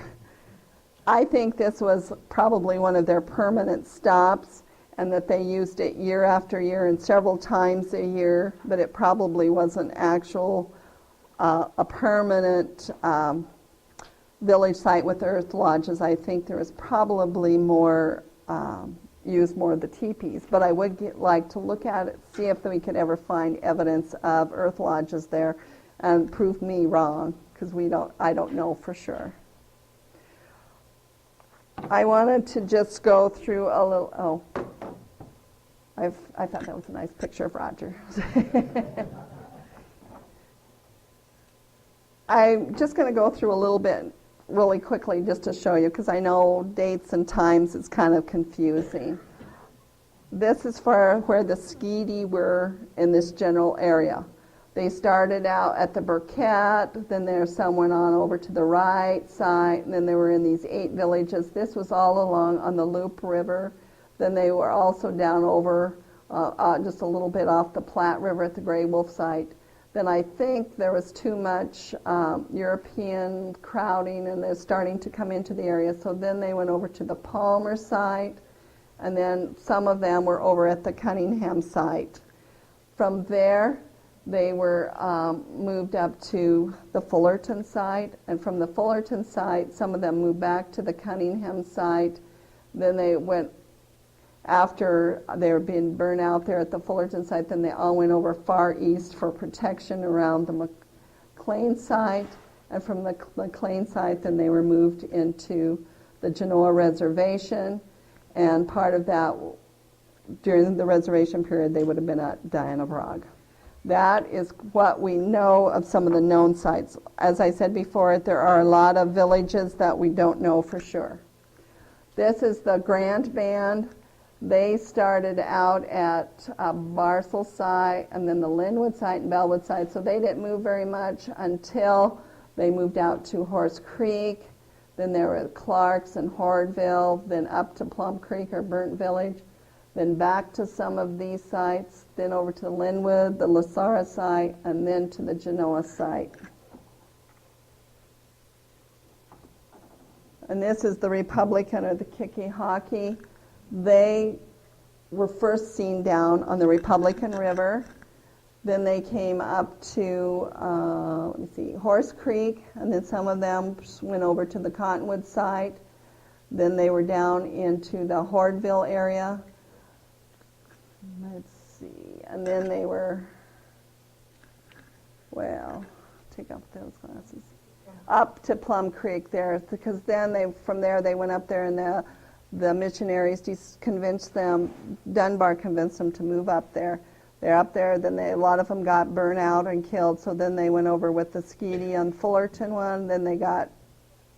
I think this was probably one of their permanent stops, and that they used it year after year and several times a year, but it probably wasn't actual a permanent village site with earth lodges. I think there was probably more used more of the teepees, but I would like to look at it, see if we could ever find evidence of earth lodges there, and prove me wrong, because I don't know for sure. I wanted to just go through a little. I thought that was a nice picture of Roger. I'm just going to go through a little bit really quickly just to show you, because I know dates and times is kind of confusing. This is for where the Skeety were in this general area. They started out at the Burkett, then there's some went on over to the right side, and then they were in these 8 villages. This was all along on the Loop River. Then they were also down over just a little bit off the Platte River at the Gray Wolf Site. Then I think there was too much European crowding, and they're starting to come into the area. So then they went over to the Palmer Site, and then some of them were over at the Cunningham Site. From there, they were moved up to the Fullerton Site, and from the Fullerton Site, some of them moved back to the Cunningham Site. Then they went, after they were being burned out there at the Fullerton Site, then they all went over far east for protection around the McLean Site, and from the McLean Site, then they were moved into the Genoa Reservation, and part of that, during the reservation period, they would have been at Dannebrog. That is what we know of some of the known sites. As I said before, there are a lot of villages that we don't know for sure. This is the Grand Band. They started out at Barcel Site, and then the Linwood Site and Bellwood Site, so they didn't move very much until they moved out to Horse Creek. Then there were Clarks and Horde Ville, then up to Plum Creek or Burnt Village, then back to some of these sites, then over to Linwood, the Lasara Site, and then to the Genoa Site. And this is the Republican or the Kickyhocky. They were first seen down on the Republican River. Then they came up to, Horse Creek, and then some of them went over to the Cottonwood Site. Then they were down into the Horde Ville area. Let's see, and then they were, take off those glasses, up to Plum Creek there, because then from there they went up there, and the missionaries convinced them, Dunbar convinced them to move up there. They're up there. Then a lot of them got burnt out and killed. So then they went over with the Skeety on Fullerton one. Then they got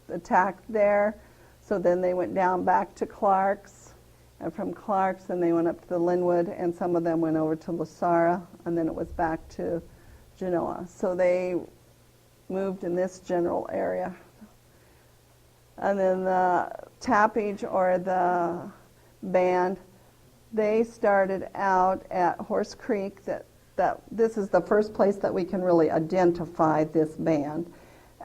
attacked there. So then they went down back to Clark's. And from Clark's, then they went up to the Linwood. And some of them went over to Lasara. And then it was back to Genoa. So they moved in this general area. And then the tappage, or the band, they started out at Horse Creek. This is the first place that we can really identify this band.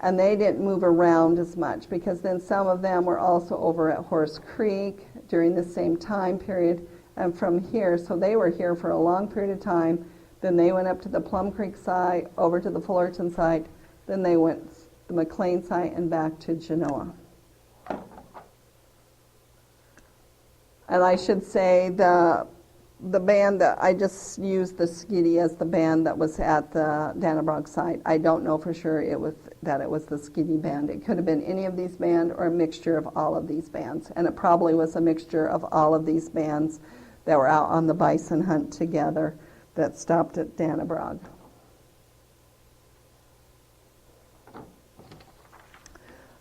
And they didn't move around as much, because then some of them were also over at Horse Creek during the same time period. And from here, so they were here for a long period of time. Then they went up to the Plum Creek site, over to the Fullerton site. Then they went to the McLean site and back to Genoa. And I should say the band that I just used the Skeety as the band that was at the Dannebrog site. I don't know for sure it was the Skeety band. It could have been any of these bands or a mixture of all of these bands. And it probably was a mixture of all of these bands that were out on the bison hunt together that stopped at Dannebrog.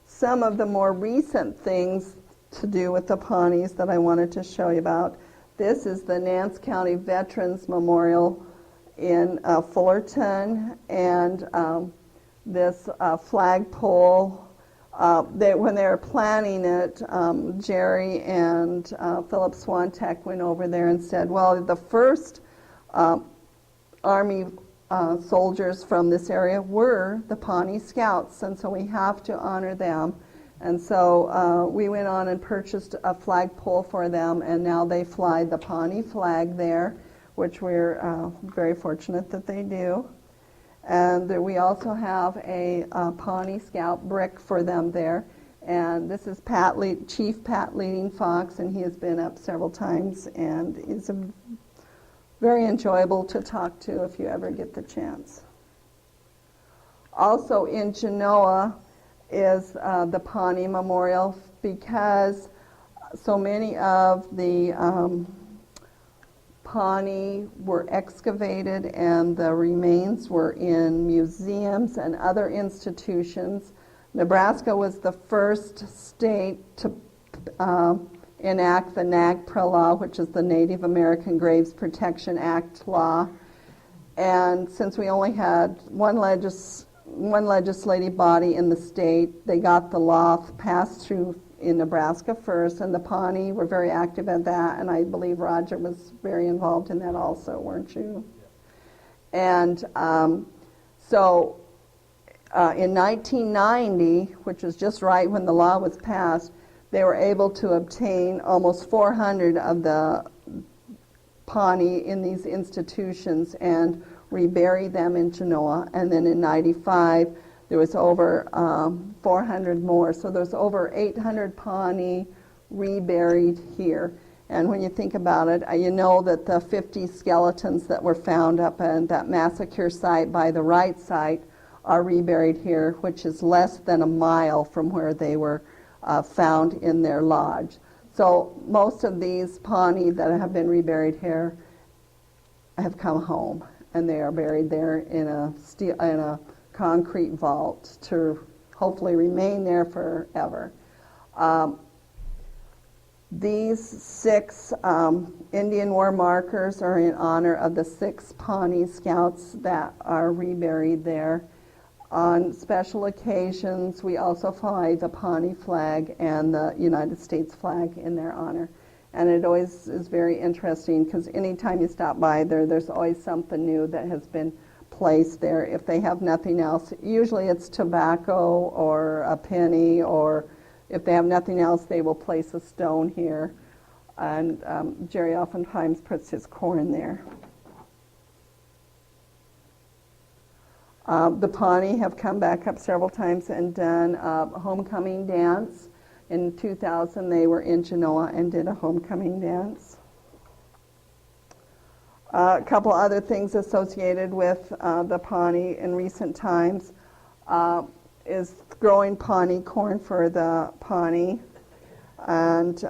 Some of the more recent things to do with the Pawnees that I wanted to show you about. This is the Nance County Veterans Memorial in Fullerton, and this flagpole. When they were planning it, Jerry and Philip Swantek went over there and said, well, the first Army soldiers from this area were the Pawnee Scouts, and so we have to honor them. And so we went on and purchased a flagpole for them, and now they fly the Pawnee flag there, which we're very fortunate that they do. And we also have a Pawnee Scout brick for them there. And this is Chief Pat Leading Fox, and he has been up several times, and is very enjoyable to talk to if you ever get the chance. Also in Genoa is the Pawnee Memorial, because so many of the Pawnee were excavated and the remains were in museums and other institutions. Nebraska was the first state to enact the NAGPRA law, which is the Native American Graves Protection Act law. And since we only had one legislative body in the state, they got the law passed through in Nebraska first, and the Pawnee were very active at that, and I believe Roger was very involved in that also, weren't you? Yeah. And so in 1990, which was just right when the law was passed, they were able to obtain almost 400 of the Pawnee in these institutions and rebury them in Genoa. And then in 95, there was over 400 more. So there's over 800 Pawnee reburied here. And when you think about it, you know that the 50 skeletons that were found up at that massacre site by the Wright site are reburied here, which is less than a mile from where they were found in their lodge. So most of these Pawnee that have been reburied here have come home, and they are buried there in a concrete vault to hopefully remain there forever. These 6 Indian War markers are in honor of the 6 Pawnee Scouts that are reburied there. On special occasions, we also fly the Pawnee flag and the United States flag in their honor. And it always is very interesting, because anytime you stop by there, there's always something new that has been placed there. If they have nothing else, usually it's tobacco or a penny, or if they have nothing else, they will place a stone here. And Jerry oftentimes puts his corn there. The Pawnee have come back up several times and done a homecoming dance. In 2000, they were in Genoa and did a homecoming dance. A couple other things associated with the Pawnee in recent times is growing Pawnee corn for the Pawnee. And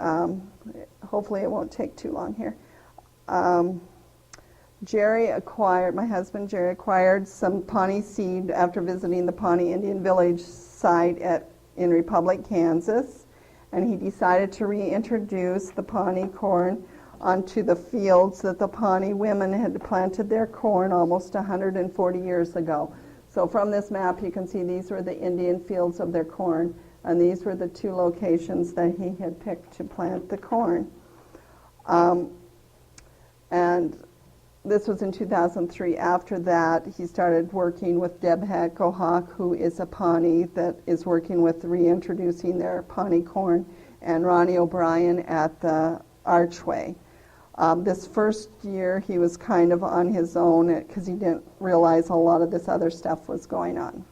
hopefully it won't take too long here. my husband Jerry acquired some Pawnee seed after visiting the Pawnee Indian Village site in Republic, Kansas, and he decided to reintroduce the Pawnee corn onto the fields that the Pawnee women had planted their corn almost 140 years ago. So from this map you can see these were the Indian fields of their corn, and these were the two locations that he had picked to plant the corn. And this was in 2003. After that, he started working with Deb Hackohawk, who is a Pawnee that is working with reintroducing their Pawnee corn, and Ronnie O'Brien at the Archway. This first year, he was kind of on his own because he didn't realize a lot of this other stuff was going on.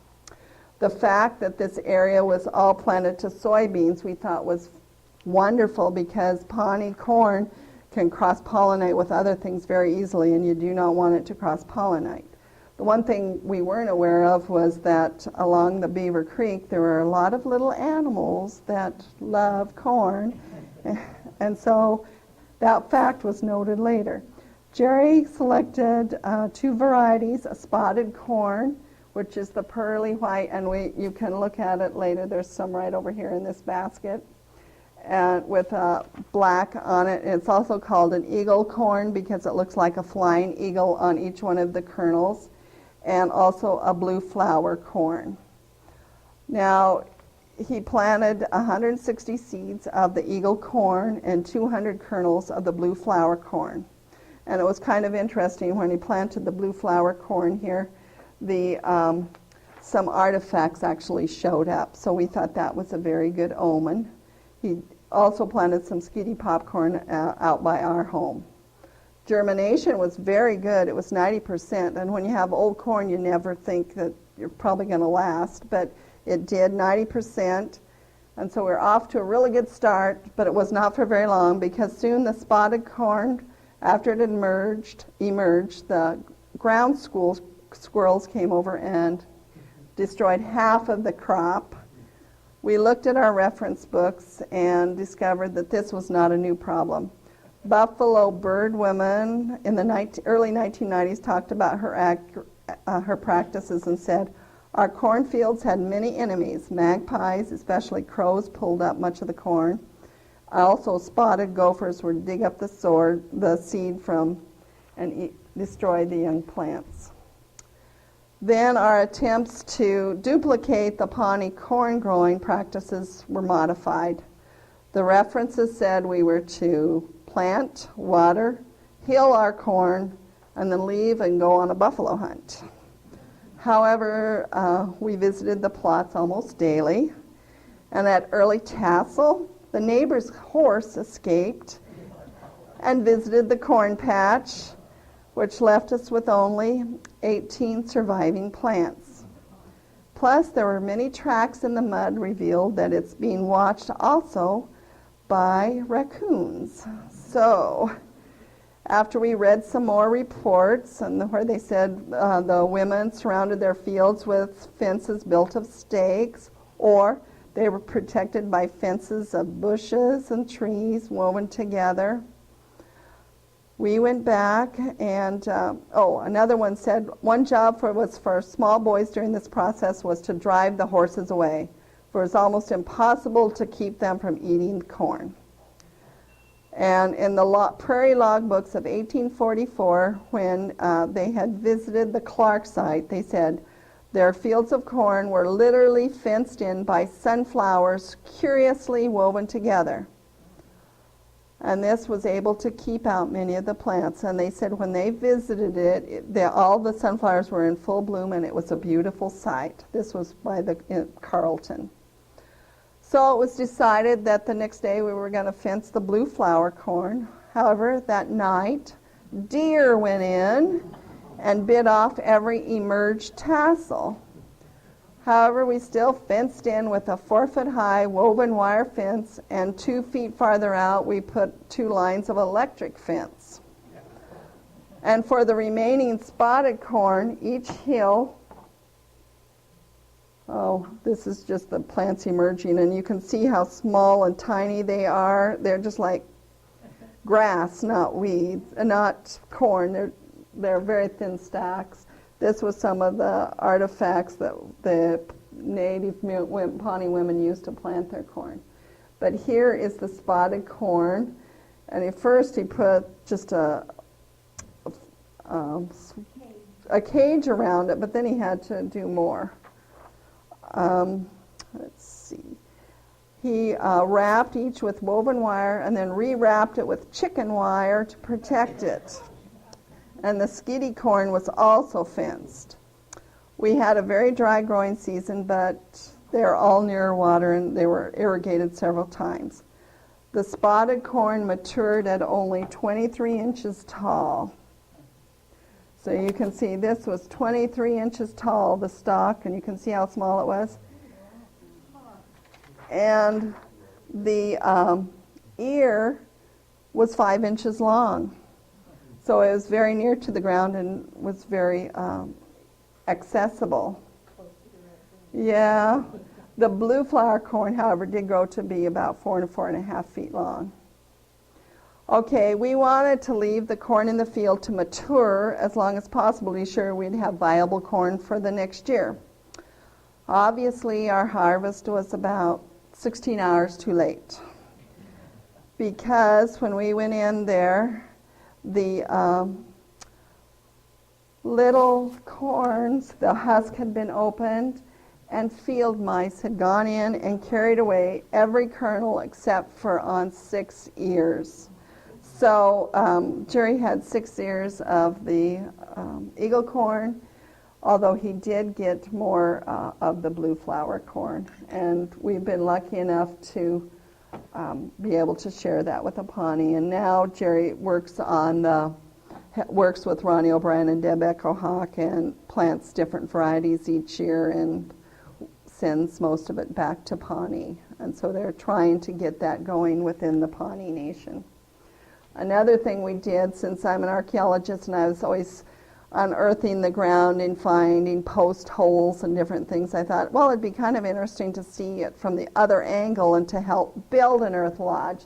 The fact that this area was all planted to soybeans we thought was wonderful, because Pawnee corn can cross-pollinate with other things very easily, and you do not want it to cross-pollinate. The one thing we weren't aware of was that along the Beaver Creek there were a lot of little animals that love corn, and so that fact was noted later. Jerry selected two varieties, a spotted corn, which is the pearly white, and you can look at it later. There's some right over here in this basket, and with black on it. It's also called an eagle corn because it looks like a flying eagle on each one of the kernels, and also a blue flower corn. Now, he planted 160 seeds of the eagle corn and 200 kernels of the blue flower corn. And it was kind of interesting when he planted the blue flower corn here, some artifacts actually showed up, so we thought that was a very good omen. He also planted some skeety popcorn out by our home. Germination was very good. It was 90%, and when you have old corn, you never think that you're probably going to last, but it did, 90%, and so we're off to a really good start, but it was not for very long, because soon the spotted corn, after it emerged, the ground squirrels came over and destroyed half of the crop. We looked at our reference books and discovered that this was not a new problem. Buffalo Bird Woman in the early 1990s talked about her practices and said, "Our cornfields had many enemies. Magpies, especially crows, pulled up much of the corn. Also, spotted gophers would dig up the seed from and destroy the young plants." Then our attempts to duplicate the Pawnee corn growing practices were modified. The references said we were to plant, water, hill our corn, and then leave and go on a buffalo hunt. However, we visited the plots almost daily, and at early tassel, the neighbor's horse escaped and visited the corn patch, which left us with only 18 surviving plants. Plus, there were many tracks in the mud revealed that it's being watched also by raccoons. So, after we read some more reports, and where they said the women surrounded their fields with fences built of stakes, or they were protected by fences of bushes and trees woven together. We went back and, another one said one job for small boys during this process was to drive the horses away, for it's almost impossible to keep them from eating corn. And in the prairie log books of 1844, when they had visited the Clark site, they said their fields of corn were literally fenced in by sunflowers curiously woven together. And this was able to keep out many of the plants. And they said when they visited all the sunflowers were in full bloom, and it was a beautiful sight. This was by Carlson. So it was decided that the next day we were going to fence the blue flower corn. However, that night, deer went in and bit off every emerged tassel. However, we still fenced in with a 4-foot-high woven wire fence, and 2 feet farther out we put 2 lines of electric fence. And for the remaining spotted corn, each hill, this is just the plants emerging, and you can see how small and tiny they are. They're just like grass, not weeds, not corn. they're very thin stacks. This was some of the artifacts that the native Pawnee women used to plant their corn. But here is the spotted corn, and at first he put just a cage around it, but then he had to do more. Let's see. He wrapped each with woven wire and then re-wrapped it with chicken wire to protect it. And the skiddy corn was also fenced. We had a very dry growing season, but they're all near water and they were irrigated several times. The spotted corn matured at only 23 inches tall. So you can see this was 23 inches tall, the stalk, and you can see how small it was. And the ear was 5 inches long. So it was very near to the ground and was very accessible. Yeah. The blue flower corn, however, did grow to be about 4 to 4.5 feet long. Okay, we wanted to leave the corn in the field to mature as long as possible to be sure we'd have viable corn for the next year. Obviously, our harvest was about 16 hours too late, because when we went in there, the little corns, the husk had been opened, and field mice had gone in and carried away every kernel except for on 6 ears. So Jerry had 6 ears of the eagle corn, although he did get more of the blue flower corn. And we've been lucky enough to be able to share that with the Pawnee. And now Jerry works with Ronnie O'Brien and Deb Echo Hawk and plants different varieties each year and sends most of it back to Pawnee. And so they're trying to get that going within the Pawnee Nation. Another thing we did, since I'm an archaeologist and I was always unearthing the ground and finding post holes and different things, I thought, well, it'd be kind of interesting to see it from the other angle and to help build an earth lodge.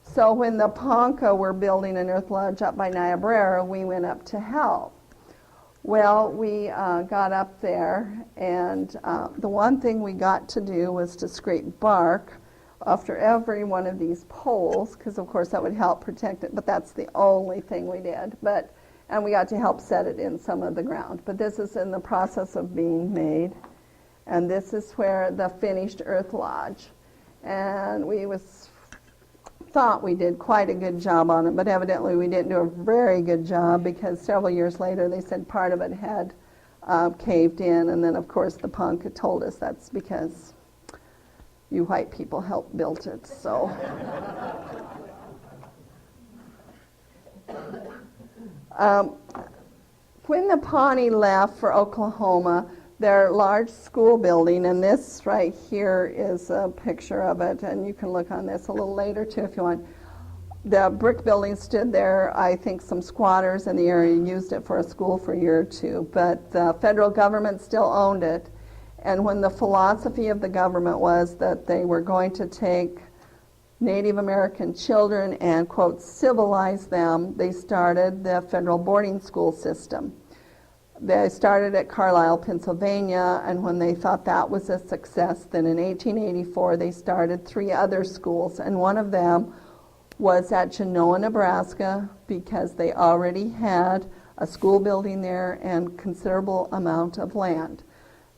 So when the Ponca were building an earth lodge up by Niobrara, we went up to help. Well, we got up there, and the one thing we got to do was to scrape bark after every one of these poles, because of course that would help protect it, but that's the only thing we did. And we got to help set it in some of the ground. But this is in the process of being made, and this is where the finished earth lodge. And we thought we did quite a good job on it, but evidently we didn't do a very good job, because several years later they said part of it had caved in, and then of course the Ponca told us that's because you white people helped build it. So when the Pawnee left for Oklahoma, their large school building, and this right here is a picture of it, and you can look on this a little later too if you want. The brick building stood there. I think some squatters in the area used it for a school for a year or two, but the federal government still owned it. And when the philosophy of the government was that they were going to take Native American children and, quote, civilize them, they started the federal boarding school system. They started at Carlisle, Pennsylvania, and when they thought that was a success, then in 1884 they started 3 other schools, and one of them was at Genoa, Nebraska, because they already had a school building there and considerable amount of land.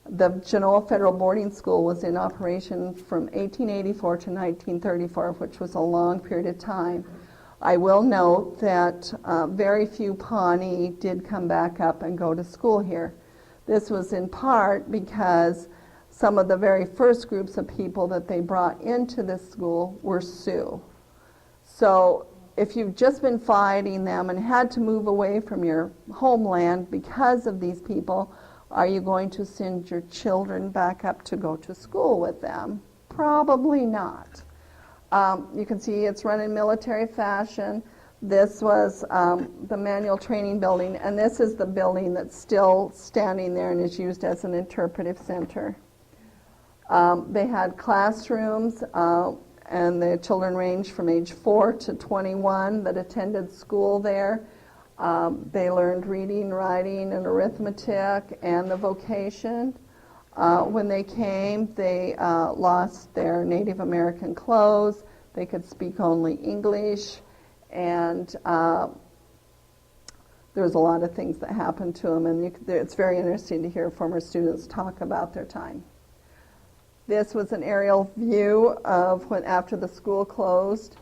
The Genoa Federal Boarding School was in operation from 1884 to 1934, which was a long period of time. I will note that very few Pawnee did come back up and go to school here. This was in part because some of the very first groups of people that they brought into this school were Sioux. So if you've just been fighting them and had to move away from your homeland because of these people, are you going to send your children back up to go to school with them? Probably not. You can see it's run in military fashion. This was the manual training building, and this is the building that's still standing there and is used as an interpretive center. They had classrooms, and the children ranged from age 4 to 21 that attended school there. They learned reading, writing, and arithmetic, and the vocation. When they came, they lost their Native American clothes. They could speak only English, and there was a lot of things that happened to them, and it's very interesting to hear former students talk about their time. This was an aerial view of when after the school closed.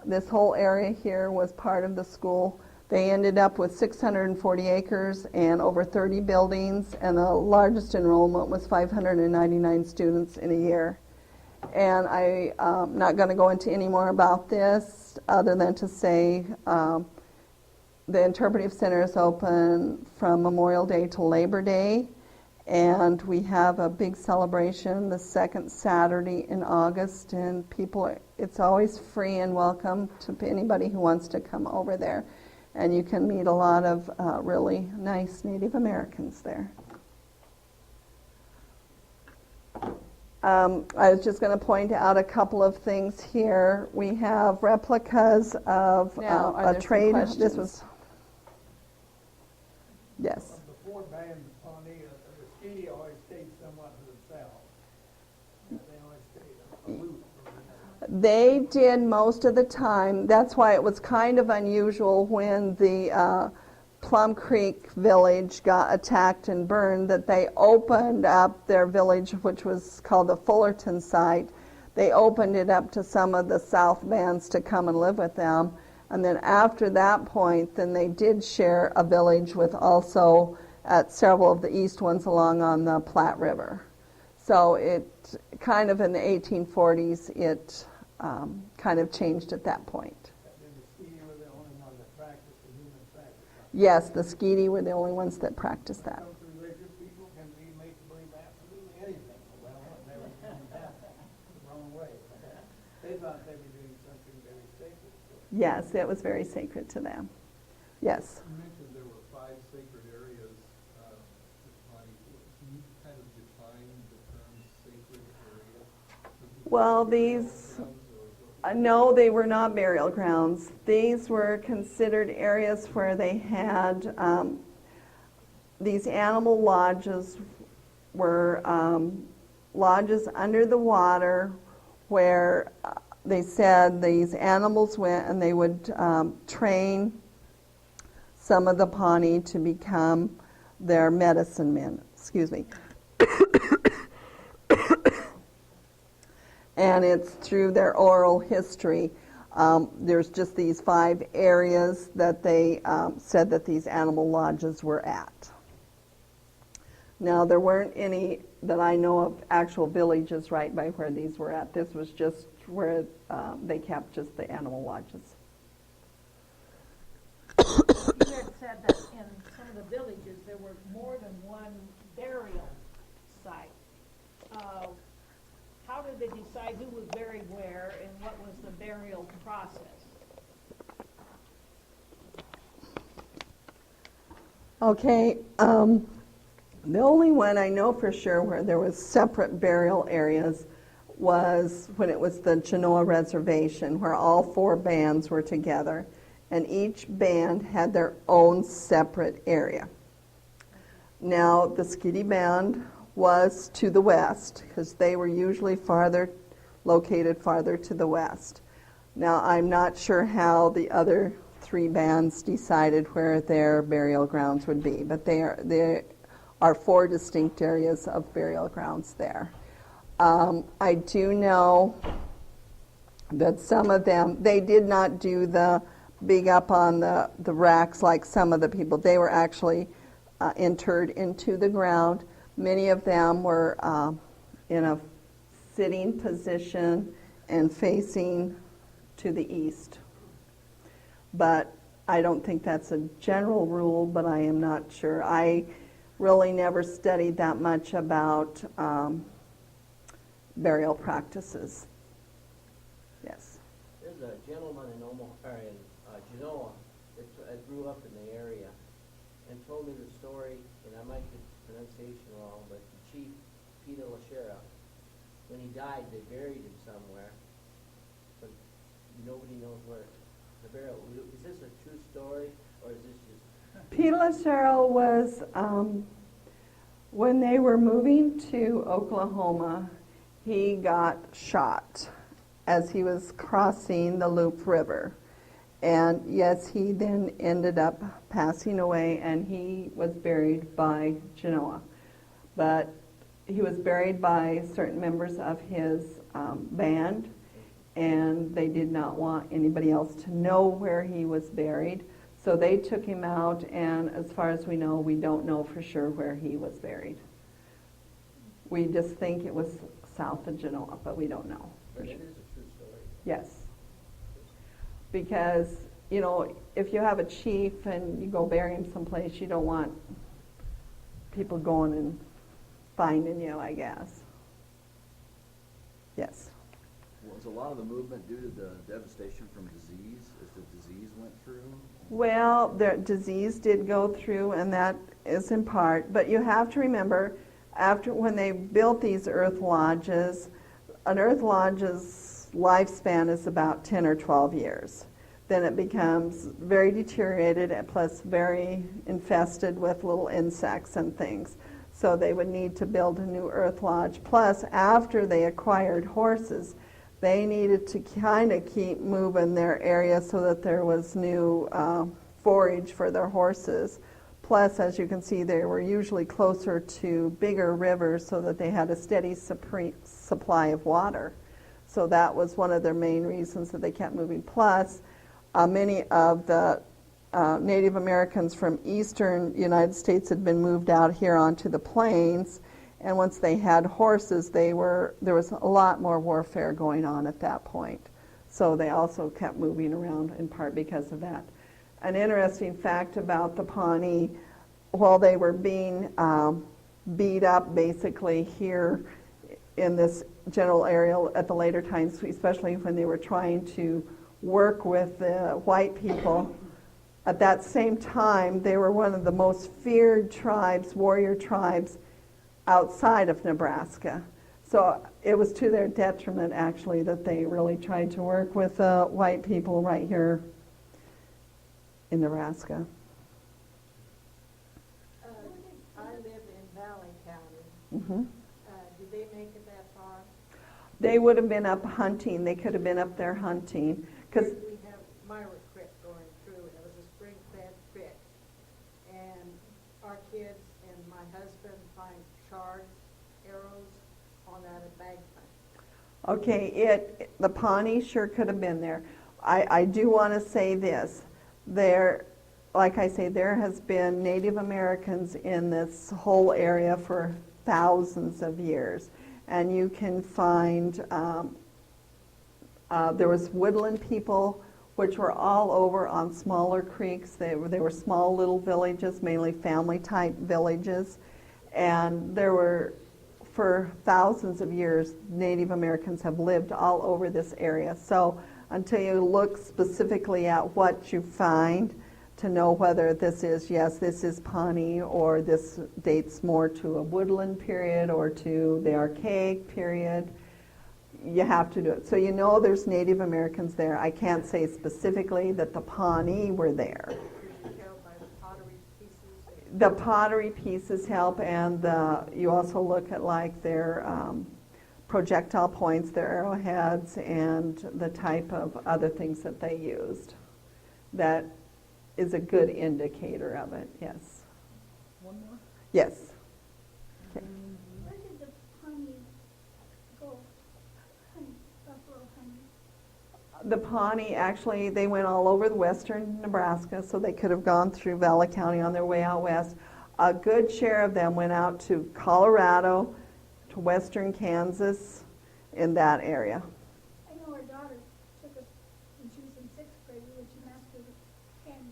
This whole area here was part of the school. They ended up with 640 acres and over 30 buildings, and the largest enrollment was 599 students in a year. And I'm not going to go into any more about this other than to say the Interpretive Center is open from Memorial Day to Labor Day, and we have a big celebration the second Saturday in August, and it's always free and welcome to anybody who wants to come over there. And you can meet a lot of really nice Native Americans there. I was just going to point out a couple of things here. We have replicas of a trade. This was, yes. Before banning Pawnee, the skinny always stayed somewhat to themselves. They always stayed aloof. They did most of the time. That's why it was kind of unusual when the Plum Creek village got attacked and burned that they opened up their village, which was called the Fullerton Site. They opened it up to some of the South bands to come and live with them. And then after that point, then they did share a village with also at several of the east ones along on the Platte River. So it kind of in the 1840s, it kind of changed at that point. Yes, the Skeety were the only ones that practiced that. Religious people can be made to believe absolutely anything. Well, they were doing that the wrong way. They thought they were doing something very sacred. Yes, it was very sacred to them. Yes. You mentioned there were 5 sacred areas. Can you kind of define the term sacred area? Well, these... no, they were not burial grounds. These were considered areas where they had these animal lodges were lodges under the water where they said these animals went and they would train some of the Pawnee to become their medicine men. Excuse me. And it's through their oral history. There's just these 5 areas that they said that these animal lodges were at. Now, there weren't any that I know of actual villages right by where these were at. This was just where they kept just the animal lodges. You had said that in some of the villages there were more than one burial site. How did they decide who was buried where, and what was the burial process? Okay, the only one I know for sure where there was separate burial areas was when it was the Genoa Reservation, where all 4 bands were together, and each band had their own separate area. Now, the Skeety Band was to the west, because they were usually located farther to the west. Now, I'm not sure how the other 3 bands decided where their burial grounds would be, but there are 4 distinct areas of burial grounds there. I do know that some of them, they did not do the big up on the racks like some of the people. They were actually interred into the ground. Many of them were in a sitting position and facing to the east. But I don't think that's a general rule, but I am not sure. I really never studied that much about burial practices. Yes. There's a gentleman in Genoa that grew up in the area and told me the story, and I might get the pronunciation wrong, but the chief, Peter Lashera, when he died, they buried him somewhere, but nobody knows where the burial. Is this a true story, or is this just Cheryl was, when they were moving to Oklahoma, he got shot as he was crossing the Loup River. And yes, he then ended up passing away, and he was buried by Genoa. But he was buried by certain members of his band, and they did not want anybody else to know where he was buried. So they took him out, and as far as we know, we don't know for sure where he was buried. We just think it was south of Genoa, but we don't know. But it is a true story. Yes. Because, you know, if you have a chief and you go bury him someplace, you don't want people going and finding you, I guess. Yes. Was a lot of the movement due to the devastation from disease, as the disease went through? Well, the disease did go through, and that is in part, but you have to remember, after when they built these earth lodges, an earth lodge's lifespan is about 10 or 12 years. Then it becomes very deteriorated and plus very infested with little insects and things. So they would need to build a new earth lodge. Plus, after they acquired horses, they needed to kind of keep moving their area so that there was new forage for their horses. Plus, as you can see, they were usually closer to bigger rivers so that they had a steady supply of water. So that was one of their main reasons that they kept moving. Plus, many of the Native Americans from eastern United States had been moved out here onto the plains, and once they had horses, there was a lot more warfare going on at that point. So they also kept moving around in part because of that. An interesting fact about the Pawnee, while they were being beat up basically here in this general area at the later times, especially when they were trying to work with the white people, at that same time they were one of the most feared tribes, warrior tribes, outside of Nebraska. So it was to their detriment, actually, that they really tried to work with white people right here in Nebraska. I live in Valley County. Mm-hmm. Did they make it that far? They would have been up hunting. They could have been up there hunting. Because We have Myra Creek going through, and it was a spring-fed creek. And our kids and my husband find charred arrows on that embankment. okay, the Pawnee sure could have been there. I do want to say this. Like I say, there has been Native Americans in this whole area for thousands of years. And you can find, there was woodland people, which were all over on smaller creeks. They were small little villages, mainly family-type villages. And there were, for thousands of years, Native Americans have lived all over this area. So until you look specifically at what you find to know whether this is, yes, this is Pawnee, or this dates more to a woodland period or to the archaic period, you have to do it. So you know there's Native Americans there. I can't say specifically that the Pawnee were there. You can tell by the pottery pieces. The pottery pieces help, and you also look at like their projectile points, their arrowheads, and the type of other things that they used. That is a good indicator of it, yes. One more? Yes. Okay. Where did the Pawnee go? Buffalo hunting? The Pawnee, actually, they went all over the western Nebraska, so they could have gone through Valley County on their way out west. A good share of them went out to Colorado, to western Kansas, in that area. I know our daughter took us, when she was in 6th grade, we went to Master and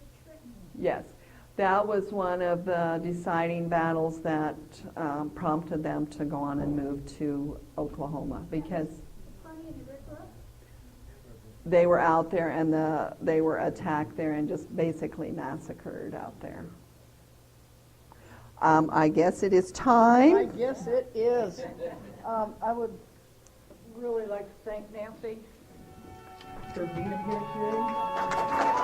the Trenton. Yes, that was one of the deciding battles that prompted them to go on and move to Oklahoma, because Pawnee and the Rick Rock? they were out there and they were attacked there and just basically massacred out there. I guess it is I time. guess it is. I would really like to thank Nancy for being here today.